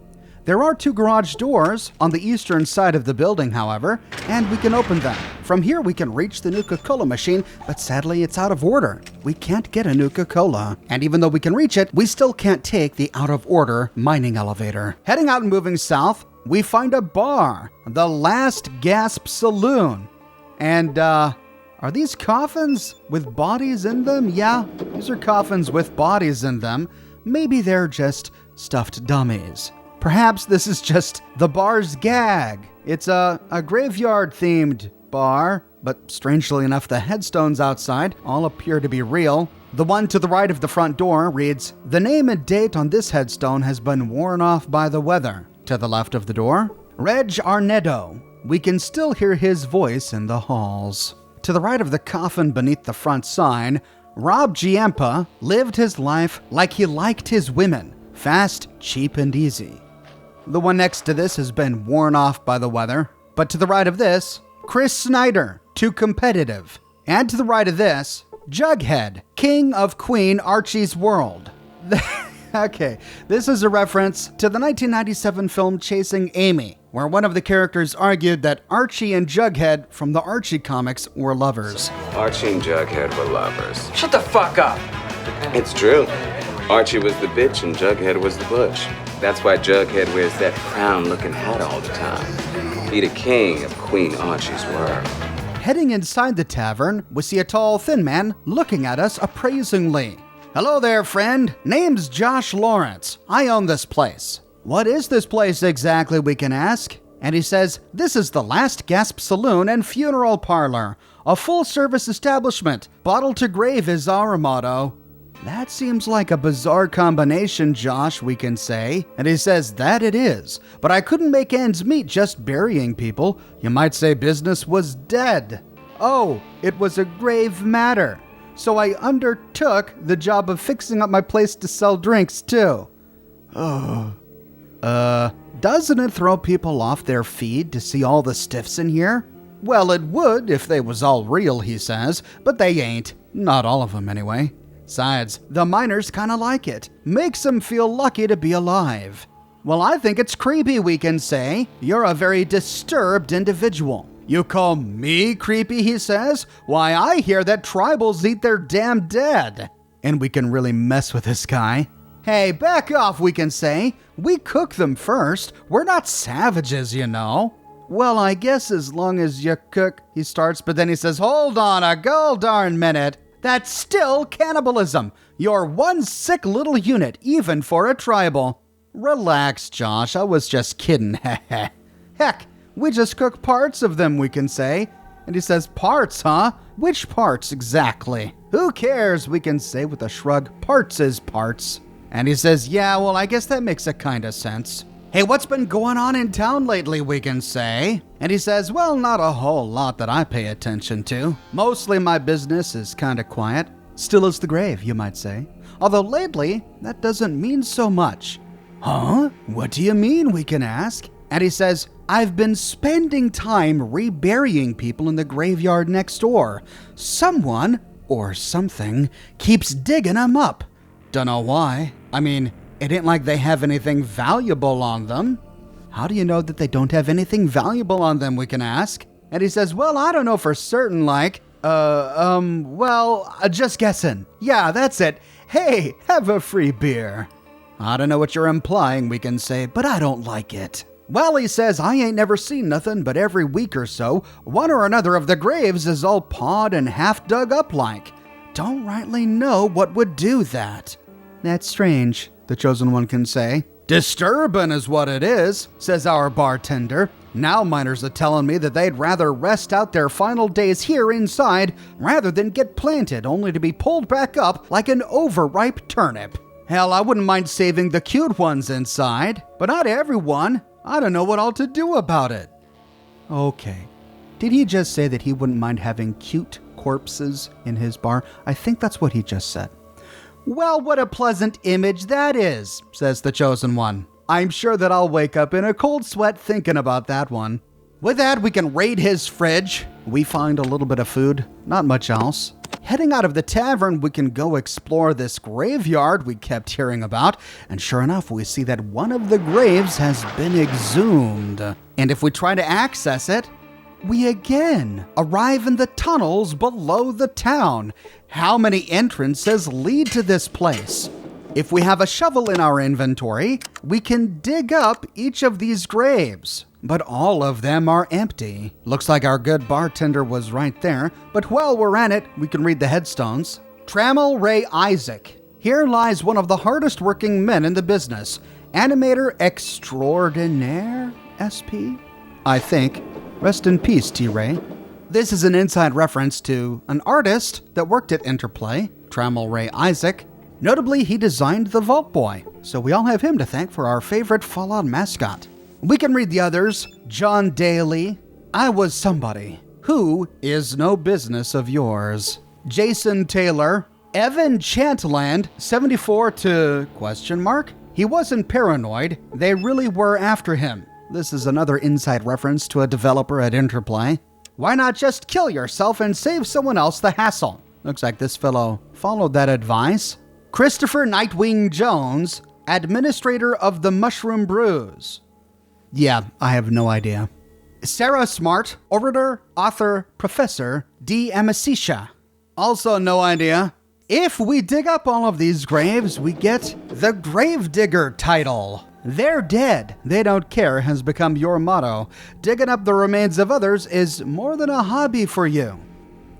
There are 2 garage doors on the eastern side of the building, however, and we can open them. From here, we can reach the Nuka-Cola machine, but sadly, it's out of order. We can't get a Nuka-Cola. And even though we can reach it, we still can't take the out-of-order mining elevator. Heading out and moving south, we find a bar, the Last Gasp Saloon. And, are these coffins with bodies in them? Yeah, these are coffins with bodies in them. Maybe they're just stuffed dummies. Perhaps this is just the bar's gag. It's a graveyard-themed bar, but strangely enough, the headstones outside all appear to be real. The one to the right of the front door reads, the name and date on this headstone has been worn off by the weather. To the left of the door, Reg Arnedo. We can still hear his voice in the halls. To the right of the coffin beneath the front sign, Rob Giampa lived his life like he liked his women. Fast, cheap, and easy. The one next to this has been worn off by the weather. But to the right of this, Chris Snyder, too competitive. And to the right of this, Jughead, king of Queen Archie's world. Okay, this is a reference to the 1997 film Chasing Amy, where one of the characters argued that Archie and Jughead from the Archie comics were lovers. Archie and Jughead were lovers. Shut the fuck up! It's true. Archie was the bitch and Jughead was the butch. That's why Jughead wears that crown-looking hat all the time. He the king of Queen Archie's world. heading inside the tavern, we see a tall, thin man looking at us appraisingly. Hello there, friend. Name's Josh Lawrence. I own this place. What is this place exactly, we can ask? And he says, this is the Last Gasp Saloon and Funeral Parlor, a full-service establishment. Bottle to grave is our motto. That seems like a bizarre combination, Josh, we can say. And he says that it is. But I couldn't make ends meet just burying people. You might say business was dead. Oh, it was a grave matter. So I undertook the job of fixing up my place to sell drinks, too. Doesn't it throw people off their feed to see all the stiffs in here? Well, it would if they was all real, he says, but they ain't. Not all of them, anyway. Besides, the miners kinda like it. Makes them feel lucky to be alive. Well, I think it's creepy, we can say. You're a very disturbed individual. You call me creepy, he says? Why, I hear that tribals eat their damn dead. And we can really mess with this guy. Hey, back off, we can say. We cook them first. We're not savages, you know. Well, I guess as long as you cook, he starts, but then he says, hold on a gol darn minute. That's still cannibalism. You're one sick little unit, even for a tribal. Relax, Josh. I was just kidding. Heck, we just cook parts of them, we can say. And he says, parts, huh? Which parts exactly? Who cares, we can say with a shrug. Parts is parts. And he says, yeah, well, I guess that makes a kind of sense. Hey, what's been going on in town lately, we can say? And he says, well, not a whole lot that I pay attention to. Mostly my business is kind of quiet. Still as the grave, you might say. Although lately, that doesn't mean so much. Huh? What do you mean, we can ask? And he says, I've been spending time reburying people in the graveyard next door. Someone, or something, keeps digging them up. Dunno why. I mean, it ain't like they have anything valuable on them. How do you know that they don't have anything valuable on them, we can ask? And he says, well, I don't know for certain, like, just guessing. Yeah, that's it. Hey, have a free beer. I don't know what you're implying, we can say, but I don't like it. Well, he says, I ain't never seen nothing, but every week or so, one or another of the graves is all pawed and half dug up like. Don't rightly know what would do that. That's strange, the chosen one can say. Disturbing is what it is, says our bartender. Now miners are telling me that they'd rather rest out their final days here inside rather than get planted only to be pulled back up like an overripe turnip. Hell, I wouldn't mind saving the cute ones inside, but not everyone. I don't know what all to do about it. Okay. Did he just say that he wouldn't mind having cute corpses in his bar? I think that's what he just said. Well, what a pleasant image that is, says the chosen one. I'm sure that I'll wake up in a cold sweat thinking about that one. With that, we can raid his fridge. We find a little bit of food, not much else. Heading out of the tavern, we can go explore this graveyard we kept hearing about, and sure enough, we see that one of the graves has been exhumed. And if we try to access it, we again arrive in the tunnels below the town. How many entrances lead to this place? If we have a shovel in our inventory, we can dig up each of these graves. But all of them are empty. Looks like our good bartender was right there, but while we're at it, we can read the headstones. Trammell Ray Isaac. Here lies one of the hardest working men in the business. Animator extraordinaire, SP? I think. Rest in peace, T-Ray. This is an inside reference to an artist that worked at Interplay, Trammell Ray Isaac. Notably, he designed the Vault Boy, so we all have him to thank for our favorite Fallout mascot. We can read the others. John Daly. I was somebody. Who is no business of yours. Jason Taylor. Evan Chantland, 74 to ... He wasn't paranoid. They really were after him. This is another inside reference to a developer at Interplay. Why not just kill yourself and save someone else the hassle? Looks like this fellow followed that advice. Christopher Nightwing Jones, administrator of the Mushroom Brews. Yeah, I have no idea. Sarah Smart, orator, author, professor, D. Amasicia. Also no idea. If we dig up all of these graves, we get the Gravedigger title. They're dead. They don't care has become your motto. Digging up the remains of others is more than a hobby for you.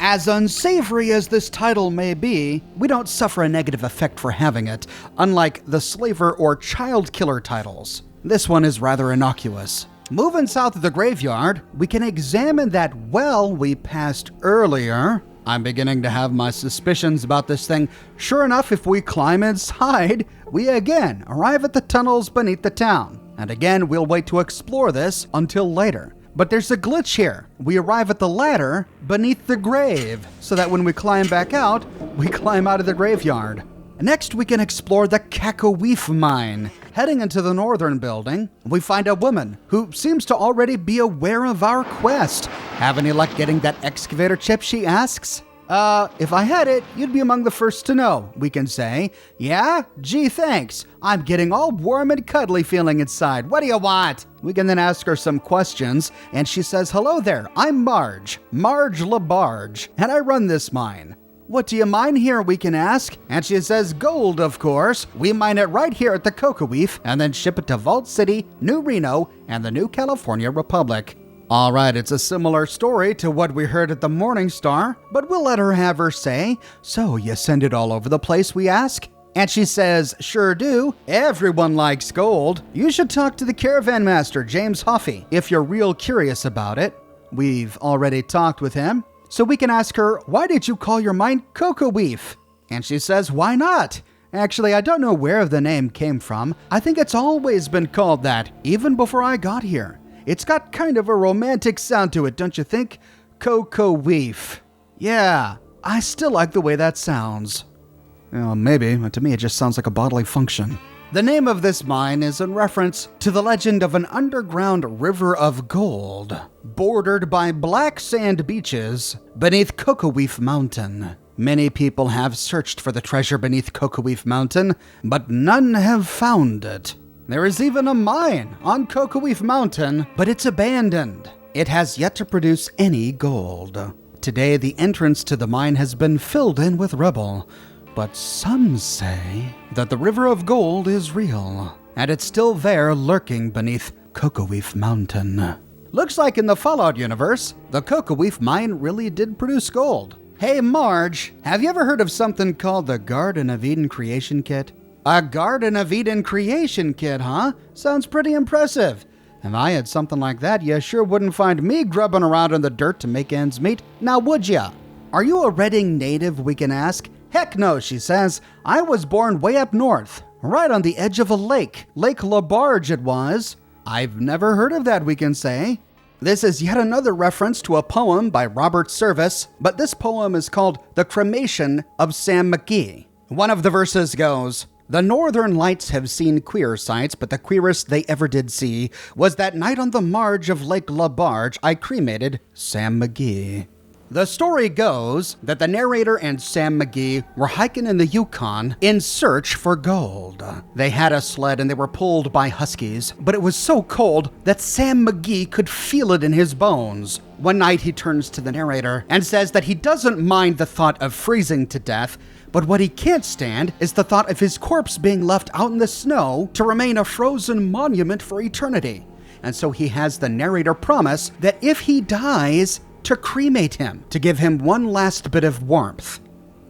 As unsavory as this title may be, we don't suffer a negative effect for having it, unlike the slaver or child killer titles. This one is rather innocuous. Moving south of the graveyard, we can examine that well we passed earlier. I'm beginning to have my suspicions about this thing. Sure enough, if we climb inside, we again arrive at the tunnels beneath the town. And again, we'll wait to explore this until later. But there's a glitch here. We arrive at the ladder beneath the grave, so that when we climb back out, we climb out of the graveyard. Next, we can explore the Cacoweef mine. Heading into the northern building, we find a woman who seems to already be aware of our quest. Have any luck getting that excavator chip, she asks. If I had it, you'd be among the first to know, we can say. Yeah? Gee, thanks. I'm getting all warm and cuddly feeling inside. What do you want? We can then ask her some questions, and she says, hello there, I'm Marge LaBarge, and I run this mine. What do you mine here, we can ask? And she says, gold, of course. We mine it right here at the Cacoweef, and then ship it to Vault City, New Reno, and the New California Republic. All right, it's a similar story to what we heard at the Morningstar, but we'll let her have her say. So, you send it all over the place, we ask? And she says, sure do. Everyone likes gold. You should talk to the caravan master, James Huffy, if you're real curious about it. We've already talked with him. So we can ask her, why did you call your mine Cacoweef? And she says, why not? Actually, I don't know where the name came from. I think it's always been called that, even before I got here. It's got kind of a romantic sound to it, don't you think? Cacoweef. Yeah, I still like the way that sounds. Well, maybe, but to me it just sounds like a bodily function. The name of this mine is in reference to the legend of an underground river of gold, bordered by black sand beaches beneath Cacoweef Mountain. Many people have searched for the treasure beneath Cacoweef Mountain, but none have found it. There is even a mine on Cacoweef Mountain, but it's abandoned. It has yet to produce any gold. Today, the entrance to the mine has been filled in with rubble, but some say that the river of gold is real, and it's still there lurking beneath Cacoweef Mountain. Looks like in the Fallout universe, the Cacoweef mine really did produce gold. Hey Marge, have you ever heard of something called the Garden of Eden Creation Kit? A Garden of Eden Creation Kit, huh? Sounds pretty impressive. If I had something like that, you sure wouldn't find me grubbing around in the dirt to make ends meet, now would ya? Are you a Redding native, we can ask? Heck no, she says. I was born way up north, right on the edge of a lake. Lake LaBarge it was. I've never heard of that, we can say. This is yet another reference to a poem by Robert Service, but this poem is called The Cremation of Sam Mcgee. One of the verses goes, the northern lights have seen queer sights, but the queerest they ever did see was that night on the marge of Lake LaBarge I cremated Sam Mcgee. The story goes that the narrator and Sam Mcgee were hiking in the Yukon in search for gold. They had a sled and they were pulled by huskies, but it was so cold that Sam Mcgee could feel it in his bones. One night he turns to the narrator and says that he doesn't mind the thought of freezing to death, but what he can't stand is the thought of his corpse being left out in the snow to remain a frozen monument for eternity. And so he has the narrator promise that if he dies, to cremate him, to give him one last bit of warmth.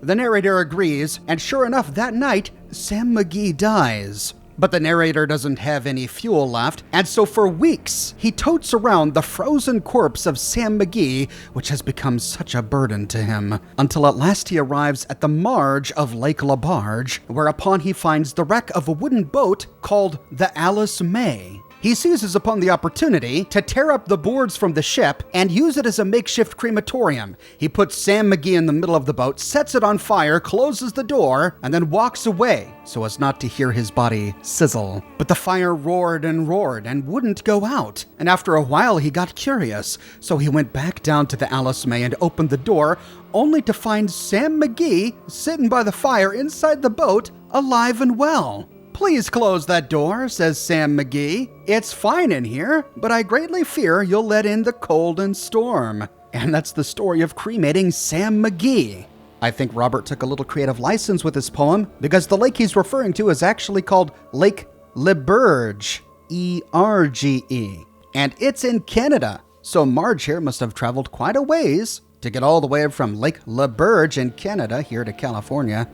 The narrator agrees, and sure enough, that night, Sam Mcgee dies. But the narrator doesn't have any fuel left, and so for weeks, he totes around the frozen corpse of Sam Mcgee, which has become such a burden to him, until at last he arrives at the marge of Lake LaBarge, whereupon he finds the wreck of a wooden boat called the Alice May. He seizes upon the opportunity to tear up the boards from the ship and use it as a makeshift crematorium. He puts Sam Mcgee in the middle of the boat, sets it on fire, closes the door, and then walks away so as not to hear his body sizzle. But the fire roared and wouldn't go out. And after a while, he got curious, so he went back down to the Alice May and opened the door, only to find Sam Mcgee sitting by the fire inside the boat, alive and well. Please close that door, says Sam Mcgee. It's fine in here, but I greatly fear you'll let in the cold and storm. And that's the story of cremating Sam Mcgee. I think Robert took a little creative license with this poem because the lake he's referring to is actually called Lake Leberge, E-R-G-E. And it's in Canada, so Marge here must have traveled quite a ways to get all the way from Lake Leberge in Canada here to California.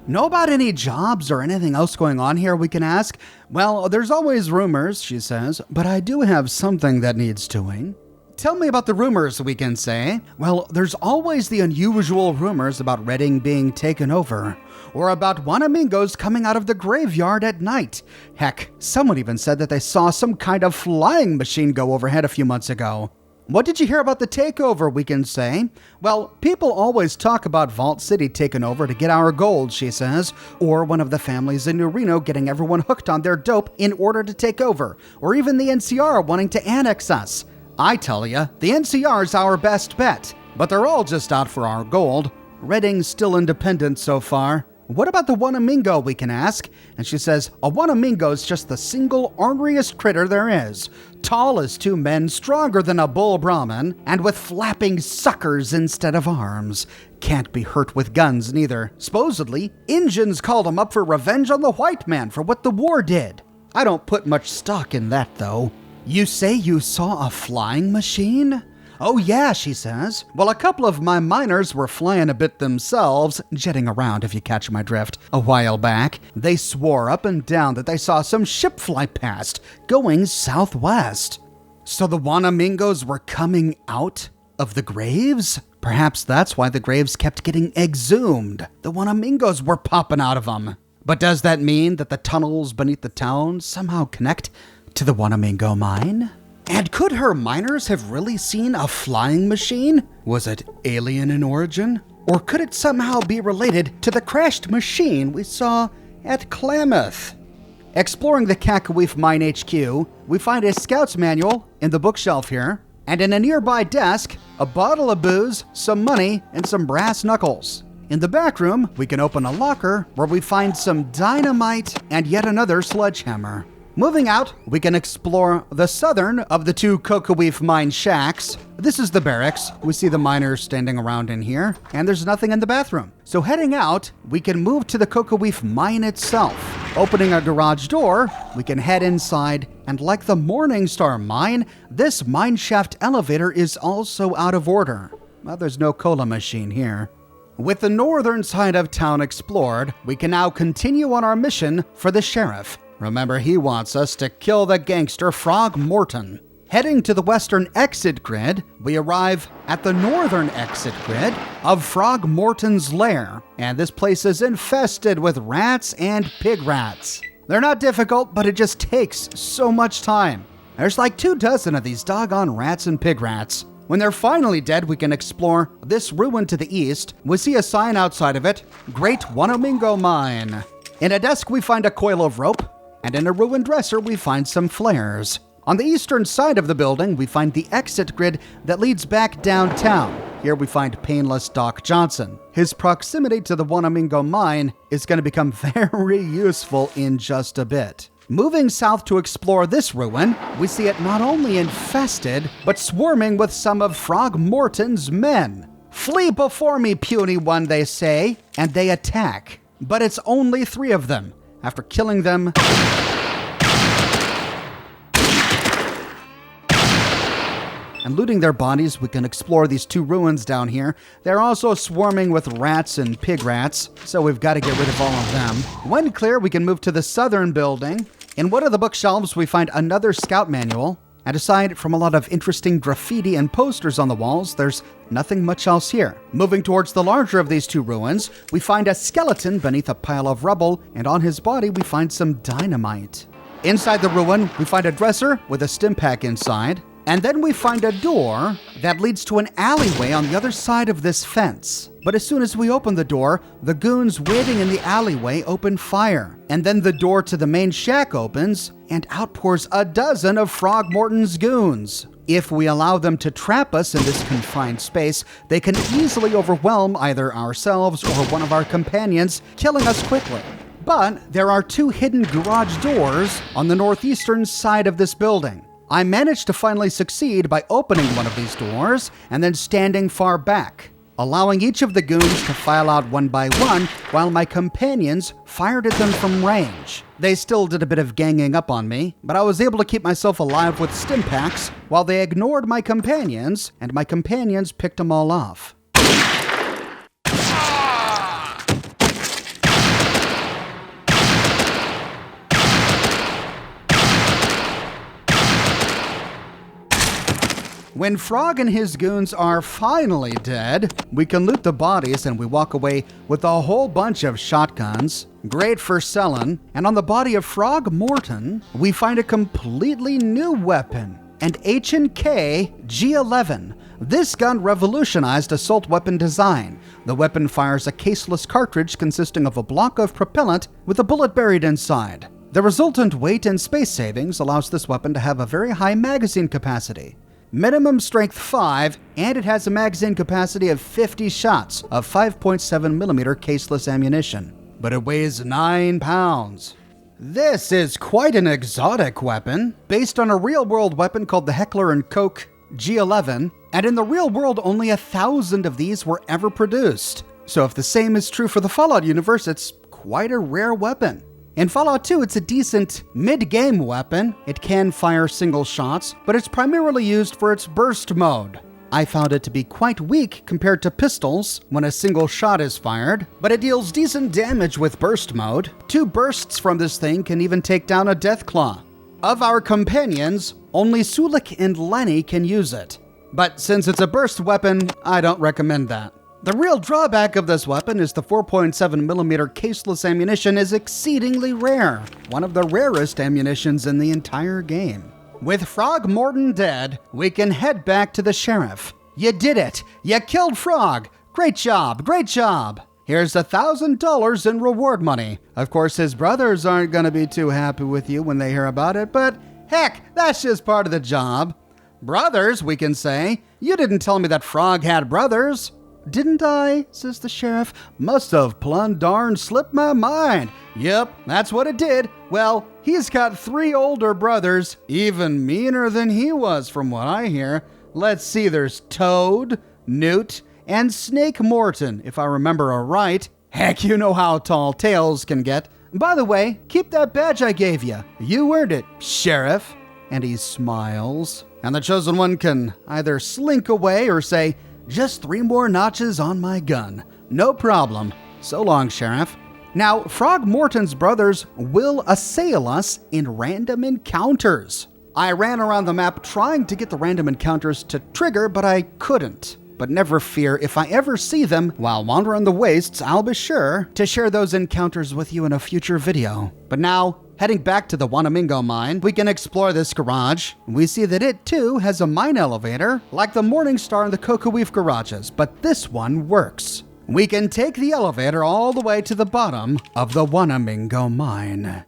Know about any jobs or anything else going on here we can ask? Well, there's always rumors, she says, but I do have something that needs doing. Tell me about the rumors, we can say. Well, there's always the unusual rumors about Reading being taken over, or about Wanamingos coming out of the graveyard at night. Heck, someone even said that they saw some kind of flying machine go overhead a few months ago. What did you hear about the takeover, we can say? Well, people always talk about Vault City taking over to get our gold, she says, or one of the families in New Reno getting everyone hooked on their dope in order to take over, or even the NCR wanting to annex us. I tell ya, the NCR's our best bet, but they're all just out for our gold. Reading's still independent so far. What about the Wanamingo, we can ask? And she says, a Wanamingo's just the single orneriest critter there is. Tall as two men, stronger than a bull Brahman, and with flapping suckers instead of arms. Can't be hurt with guns neither. Supposedly, Injuns called him up for revenge on the white man for what the war did. I don't put much stock in that, though. You say you saw a flying machine? Oh yeah, she says. Well, a couple of my miners were flying a bit themselves, jetting around if you catch my drift, a while back. They swore up and down that they saw some ship fly past, going southwest. So the Wanamingos were coming out of the graves? Perhaps that's why the graves kept getting exhumed. The Wanamingos were popping out of them. But does that mean that the tunnels beneath the town somehow connect to the Wanamingo mine? And could her miners have really seen a flying machine? Was it alien in origin? Or could it somehow be related to the crashed machine we saw at Klamath? Exploring the Kakawif Mine HQ, we find a scout's manual in the bookshelf here, and in a nearby desk, a bottle of booze, some money, and some brass knuckles. In the back room, we can open a locker where we find some dynamite and yet another sledgehammer. Moving out, we can explore the southern of the two Kokowif mine shacks. This is the barracks. We see the miners standing around in here, and there's nothing in the bathroom. So heading out, we can move to the Kokowif mine itself. Opening a garage door, we can head inside, and like the Morningstar Mine, this mine shaft elevator is also out of order. Well, there's no cola machine here. With the northern side of town explored, we can now continue on our mission for the sheriff. Remember, he wants us to kill the gangster Frog Morton. Heading to the western exit grid, we arrive at the northern exit grid of Frog Morton's lair, and this place is infested with rats and pig rats. They're not difficult, but it just takes so much time. There's like 24 of these doggone rats and pig rats. When they're finally dead, we can explore this ruin to the east. We see a sign outside of it, Great Wanamingo Mine. In a desk, we find a coil of rope, and in a ruined dresser, we find some flares. On the eastern side of the building, we find the exit grid that leads back downtown. Here we find Painless Doc Johnson. His proximity to the Wanamingo mine is going to become very useful in just a bit. Moving south to explore this ruin, we see it not only infested, but swarming with some of Frog Morton's men. Flee before me, puny one, they say, and they attack. But it's only 3 of them. After killing them and looting their bodies, we can explore these 2 ruins down here. They're also swarming with rats and pig rats, so we've got to get rid of all of them. When clear, we can move to the southern building. In one of the bookshelves, we find another scout manual. And aside from a lot of interesting graffiti and posters on the walls, there's nothing much else here. Moving towards the larger of these 2 ruins, we find a skeleton beneath a pile of rubble, and on his body we find some dynamite. Inside the ruin, we find a dresser with a stim pack inside, and then we find a door that leads to an alleyway on the other side of this fence. But as soon as we open the door, the goons waiting in the alleyway open fire. And then the door to the main shack opens, and out pours a dozen of Frog Morton's goons. If we allow them to trap us in this confined space, they can easily overwhelm either ourselves or one of our companions, killing us quickly. But there are 2 hidden garage doors on the northeastern side of this building. I managed to finally succeed by opening one of these doors and then standing far back. allowing each of the goons to file out one by one while my companions fired at them from range. They still did a bit of ganging up on me, but I was able to keep myself alive with stim packs while they ignored my companions, and my companions picked them all off. When Frog and his goons are finally dead, we can loot the bodies and we walk away with a whole bunch of shotguns, great for selling, and on the body of Frog Morton, we find a completely new weapon, an H&K G11. This gun revolutionized assault weapon design. The weapon fires a caseless cartridge consisting of a block of propellant with a bullet buried inside. The resultant weight and space savings allows this weapon to have a very high magazine capacity. Minimum strength 5, and it has a magazine capacity of 50 shots of 5.7mm caseless ammunition. But it weighs 9 pounds. This is quite an exotic weapon, based on a real-world weapon called the Heckler & Koch G11, and in the real world only 1,000 of these were ever produced. So if the same is true for the Fallout universe, it's quite a rare weapon. In Fallout 2, it's a decent mid-game weapon. It can fire single shots, but it's primarily used for its burst mode. I found it to be quite weak compared to pistols when a single shot is fired, but it deals decent damage with burst mode. 2 bursts from this thing can even take down a Deathclaw. Of our companions, only Sulik and Lenny can use it. But since it's a burst weapon, I don't recommend that. The real drawback of this weapon is the 4.7mm caseless ammunition is exceedingly rare, one of the rarest ammunitions in the entire game. With Frog Morton dead, we can head back to the sheriff. You did it! You killed Frog! Great job! Great job! Here's $1,000 in reward money. Of course, his brothers aren't going to be too happy with you when they hear about it, but heck, that's just part of the job. Brothers, we can say. You didn't tell me that Frog had brothers. Didn't I? Says the sheriff. Must have plumb darn slipped my mind. Yep, that's what it did. Well, he's got 3 older brothers, even meaner than he was from what I hear. Let's see, there's Toad, Newt, and Snake Morton, if I remember right. Heck, you know how tall tales can get. By the way, keep that badge I gave you. You earned it, Sheriff. And he smiles. And the chosen one can either slink away or say, just 3 more notches on my gun. No problem. So long, Sheriff. Now, Frog Morton's brothers will assail us in random encounters. I ran around the map trying to get the random encounters to trigger, but I couldn't. But never fear, if I ever see them while wandering the wastes, I'll be sure to share those encounters with you in a future video. But now, heading back to the Wanamingo mine, we can explore this garage. We see that it too has a mine elevator, like the Morningstar and the Cocoa-Leaf garages, but this one works. We can take the elevator all the way to the bottom of the Wanamingo mine.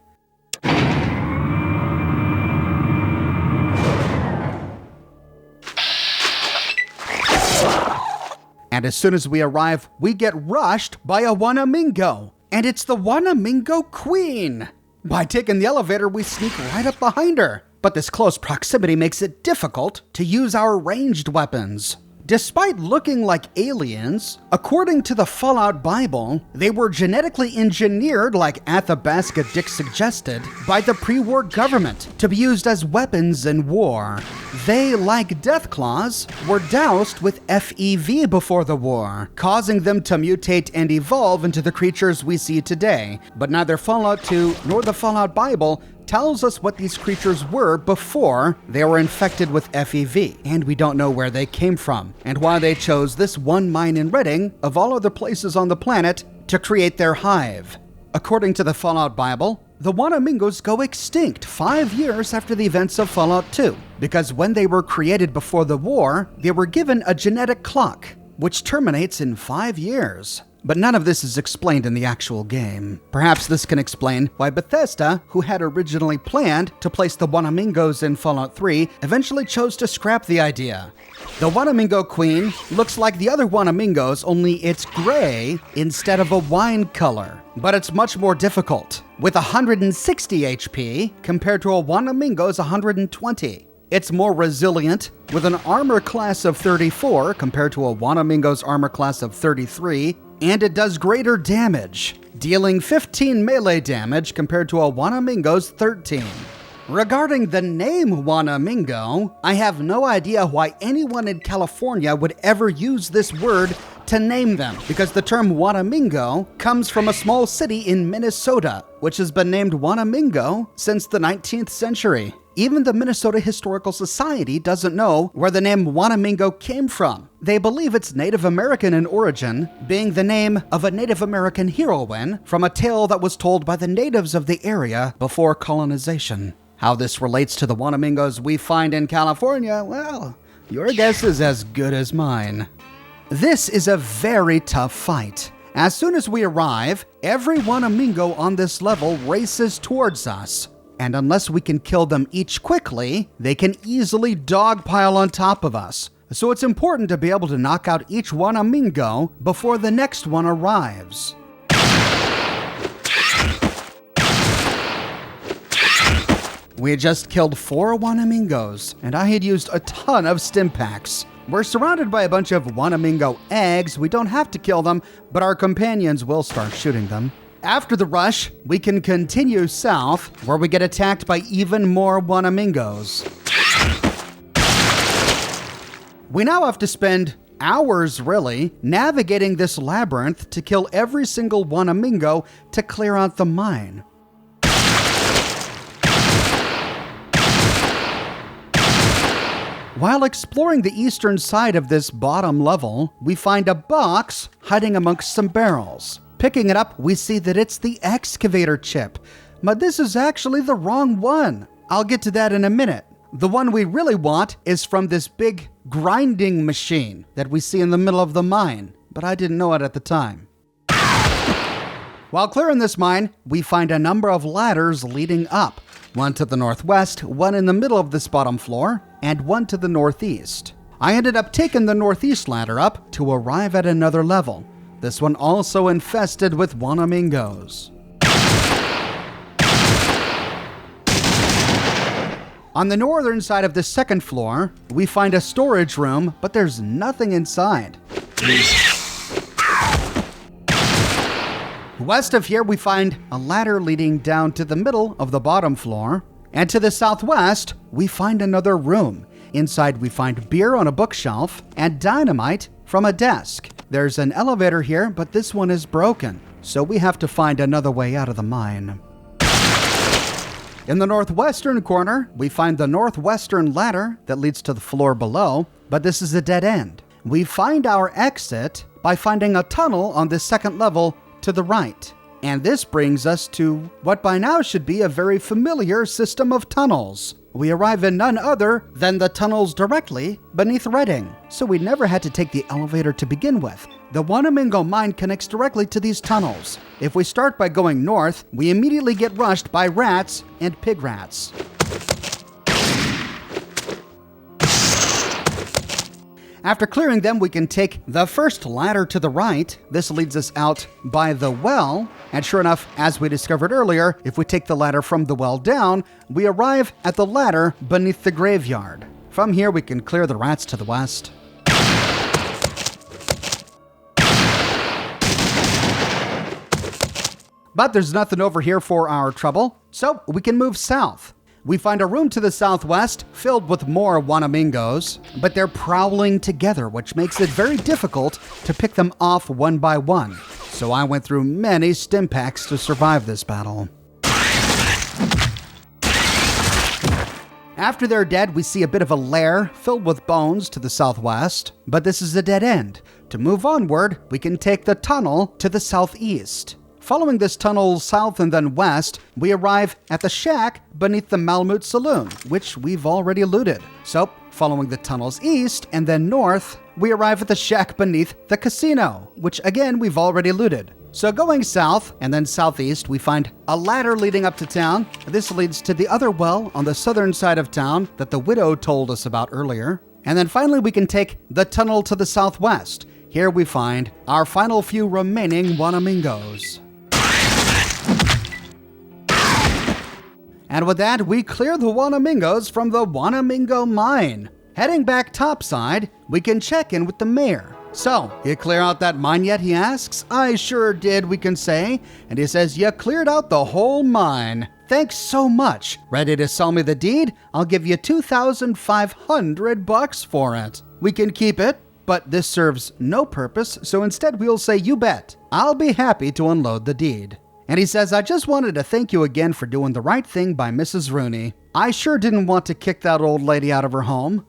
And as soon as we arrive, we get rushed by a Wanamingo. And it's the Wanamingo Queen. By taking the elevator, we sneak right up behind her. But this close proximity makes it difficult to use our ranged weapons. Despite looking like aliens, according to the Fallout Bible, they were genetically engineered, like Athabasca Dick suggested, by the pre-war government to be used as weapons in war. They, like Deathclaws, were doused with FEV before the war, causing them to mutate and evolve into the creatures we see today. But neither Fallout 2 nor the Fallout Bible tells us what these creatures were before they were infected with FEV, and we don't know where they came from, and why they chose this one mine in Redding, of all other places on the planet, to create their hive. According to the Fallout Bible, the Wanamingos go extinct 5 years after the events of Fallout 2, because when they were created before the war, they were given a genetic clock, which terminates in 5 years. But none of this is explained in the actual game. Perhaps this can explain why Bethesda, who had originally planned to place the Wanamingos in Fallout 3, eventually chose to scrap the idea. The Wanamingo Queen looks like the other Wanamingos, only it's gray instead of a wine color. But it's much more difficult, with 160 HP compared to a Wanamingo's 120. It's more resilient, with an armor class of 34 compared to a Wanamingos armor class of 33, and it does greater damage, dealing 15 melee damage compared to a Wanamingos 13. Regarding the name Wanamingo, I have no idea why anyone in California would ever use this word to name them, because the term Wanamingo comes from a small city in Minnesota, which has been named Wanamingo since the 19th century. Even the Minnesota Historical Society doesn't know where the name Wanamingo came from. They believe it's Native American in origin, being the name of a Native American heroine from a tale that was told by the natives of the area before colonization. How this relates to the Wanamingos we find in California, well, your guess is as good as mine. This is a very tough fight. As soon as we arrive, every Wanamingo on this level races towards us. And unless we can kill them each quickly, they can easily dogpile on top of us. So it's important to be able to knock out each Wanamingo before the next one arrives. We had just killed 4 Wanamingos, and I had used a ton of stim packs. We're surrounded by a bunch of Wanamingo eggs. We don't have to kill them, but our companions will start shooting them. After the rush, we can continue south, where we get attacked by even more Wanamingos. We now have to spend hours, really, navigating this labyrinth to kill every single Wanamingo to clear out the mine. While exploring the eastern side of this bottom level, we find a box hiding amongst some barrels. Picking it up, we see that it's the excavator chip, but this is actually the wrong one. I'll get to that in a minute. The one we really want is from this big grinding machine that we see in the middle of the mine, but I didn't know it at the time. While clearing this mine, we find a number of ladders leading up. One to the northwest, one in the middle of this bottom floor, and one to the northeast. I ended up taking the northeast ladder up to arrive at another level. This one also infested with Wanamingos. On the northern side of the second floor, we find a storage room, but there's nothing inside. West of here, we find a ladder leading down to the middle of the bottom floor. And to the southwest, we find another room. Inside, we find beer on a bookshelf and dynamite from a desk. There's an elevator here, but this one is broken, so we have to find another way out of the mine. In the northwestern corner, we find the northwestern ladder that leads to the floor below, but this is a dead end. We find our exit by finding a tunnel on the second level to the right. And this brings us to what by now should be a very familiar system of tunnels. We arrive in none other than the tunnels directly beneath Redding, so we never had to take the elevator to begin with. The Wanamingo mine connects directly to these tunnels. If we start by going north, we immediately get rushed by rats and pig rats. After clearing them, we can take the first ladder to the right. This leads us out by the well. And sure enough, as we discovered earlier, if we take the ladder from the well down, we arrive at the ladder beneath the graveyard. From here, we can clear the rats to the west. But there's nothing over here for our trouble, so we can move south. We find a room to the southwest filled with more Wanamingos, but they're prowling together, which makes it very difficult to pick them off one by one. So I went through many stim packs to survive this battle. After they're dead, we see a bit of a lair filled with bones to the southwest, but this is a dead end. To move onward, we can take the tunnel to the southeast. Following this tunnel south and then west, we arrive at the shack beneath the Malamud Saloon, which we've already looted. So, following the tunnels east and then north, we arrive at the shack beneath the casino, which again we've already looted. So going south and then southeast, we find a ladder leading up to town. This leads to the other well on the southern side of town that the widow told us about earlier. And then finally we can take the tunnel to the southwest. Here we find our final few remaining Wanamingos. And with that, we clear the Wanamingos from the Wanamingo Mine. Heading back topside, we can check in with the mayor. So, you clear out that mine yet, he asks. I sure did, we can say. And he says, you cleared out the whole mine. Thanks so much. Ready to sell me the deed? I'll give you $2,500 for it. We can keep it, but this serves no purpose, so instead we'll say, you bet. I'll be happy to unload the deed. And he says, I just wanted to thank you again for doing the right thing by Mrs. Rooney. I sure didn't want to kick that old lady out of her home.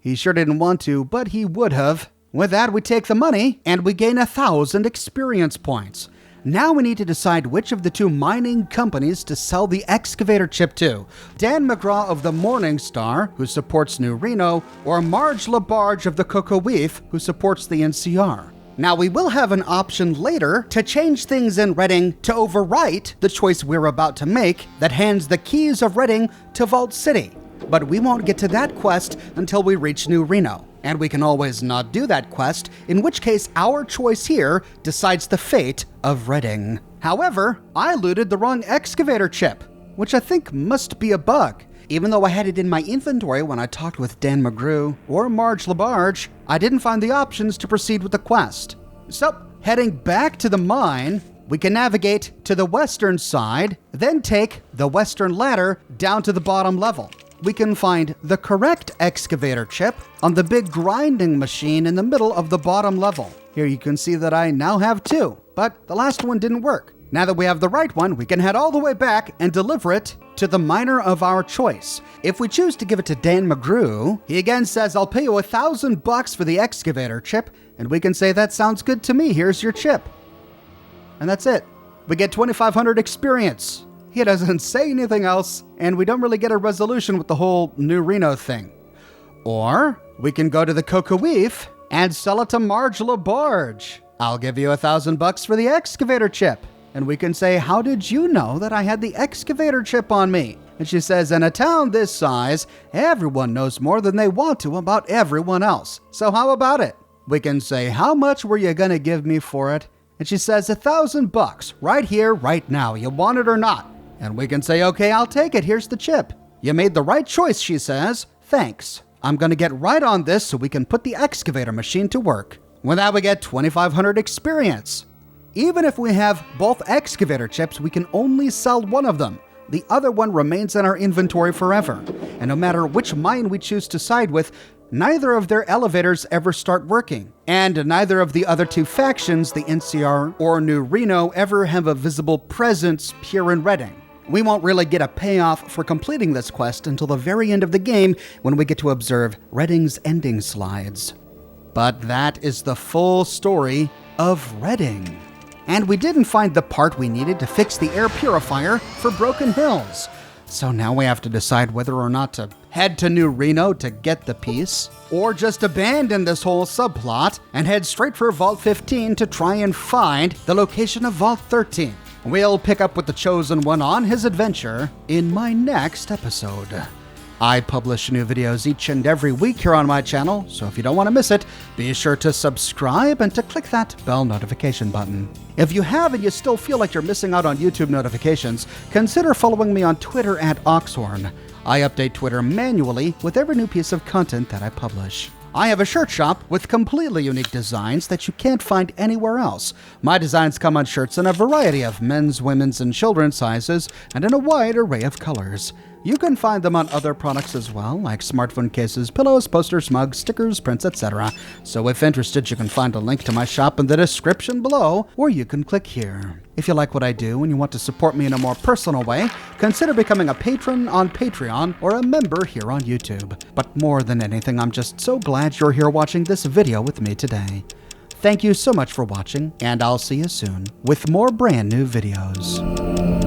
He sure didn't want to, but he would have. With that, we take the money, and we gain 1,000 experience points. Now we need to decide which of the two mining companies to sell the excavator chip to. Dan Mcgrew of the Morningstar, who supports New Reno, or Marge LaBarge of the Cocoweef, who supports the NCR. Now, we will have an option later to change things in Redding to overwrite the choice we're about to make that hands the keys of Redding to Vault City. But we won't get to that quest until we reach New Reno. And we can always not do that quest, in which case our choice here decides the fate of Redding. However, I looted the wrong excavator chip, which I think must be a bug. Even though I had it in my inventory when I talked with Dan Mcgrew or Marge LaBarge, I didn't find the options to proceed with the quest. So, heading back to the mine, we can navigate to the western side, then take the western ladder down to the bottom level. We can find the correct excavator chip on the big grinding machine in the middle of the bottom level. Here you can see that I now have two, but the last one didn't work. Now that we have the right one, we can head all the way back and deliver it to the miner of our choice. If we choose to give it to Dan Mcgrew, he again says, I'll pay you $1,000 for the excavator chip, and we can say, that sounds good to me, here's your chip. And that's it. We get 2,500 experience. He doesn't say anything else, and we don't really get a resolution with the whole New Reno thing. Or we can go to the Cocoweef and sell it to Marge LaBarge. I'll give you $1,000 for the excavator chip. And we can say, how did you know that I had the excavator chip on me? And she says, in a town this size, everyone knows more than they want to about everyone else. So how about it? We can say, how much were you going to give me for it? And she says, $1,000, right here, right now. You want it or not? And we can say, okay, I'll take it. Here's the chip. You made the right choice, she says. Thanks. I'm going to get right on this so we can put the excavator machine to work. With that, we get 2,500 experience. Even if we have both excavator chips, we can only sell one of them. The other one remains in our inventory forever. And no matter which mine we choose to side with, neither of their elevators ever start working. And neither of the other two factions, the NCR or New Reno, ever have a visible presence here in Redding. We won't really get a payoff for completing this quest until the very end of the game when we get to observe Redding's ending slides. But that is the full story of Redding. And we didn't find the part we needed to fix the air purifier for Broken Hills. So now we have to decide whether or not to head to New Reno to get the piece, or just abandon this whole subplot and head straight for Vault 15 to try and find the location of Vault 13. We'll pick up with the Chosen One on his adventure in my next episode. I publish new videos each and every week here on my channel, so if you don't want to miss it, be sure to subscribe and to click that bell notification button. If you have and you still feel like you're missing out on YouTube notifications, consider following me on Twitter at Oxhorn. I update Twitter manually with every new piece of content that I publish. I have a shirt shop with completely unique designs that you can't find anywhere else. My designs come on shirts in a variety of men's, women's, and children's sizes, and in a wide array of colors. You can find them on other products as well, like smartphone cases, pillows, posters, mugs, stickers, prints, etc. So if interested, you can find a link to my shop in the description below, or you can click here. If you like what I do and you want to support me in a more personal way, consider becoming a patron on Patreon or a member here on YouTube. But more than anything, I'm just so glad you're here watching this video with me today. Thank you so much for watching, and I'll see you soon with more brand new videos.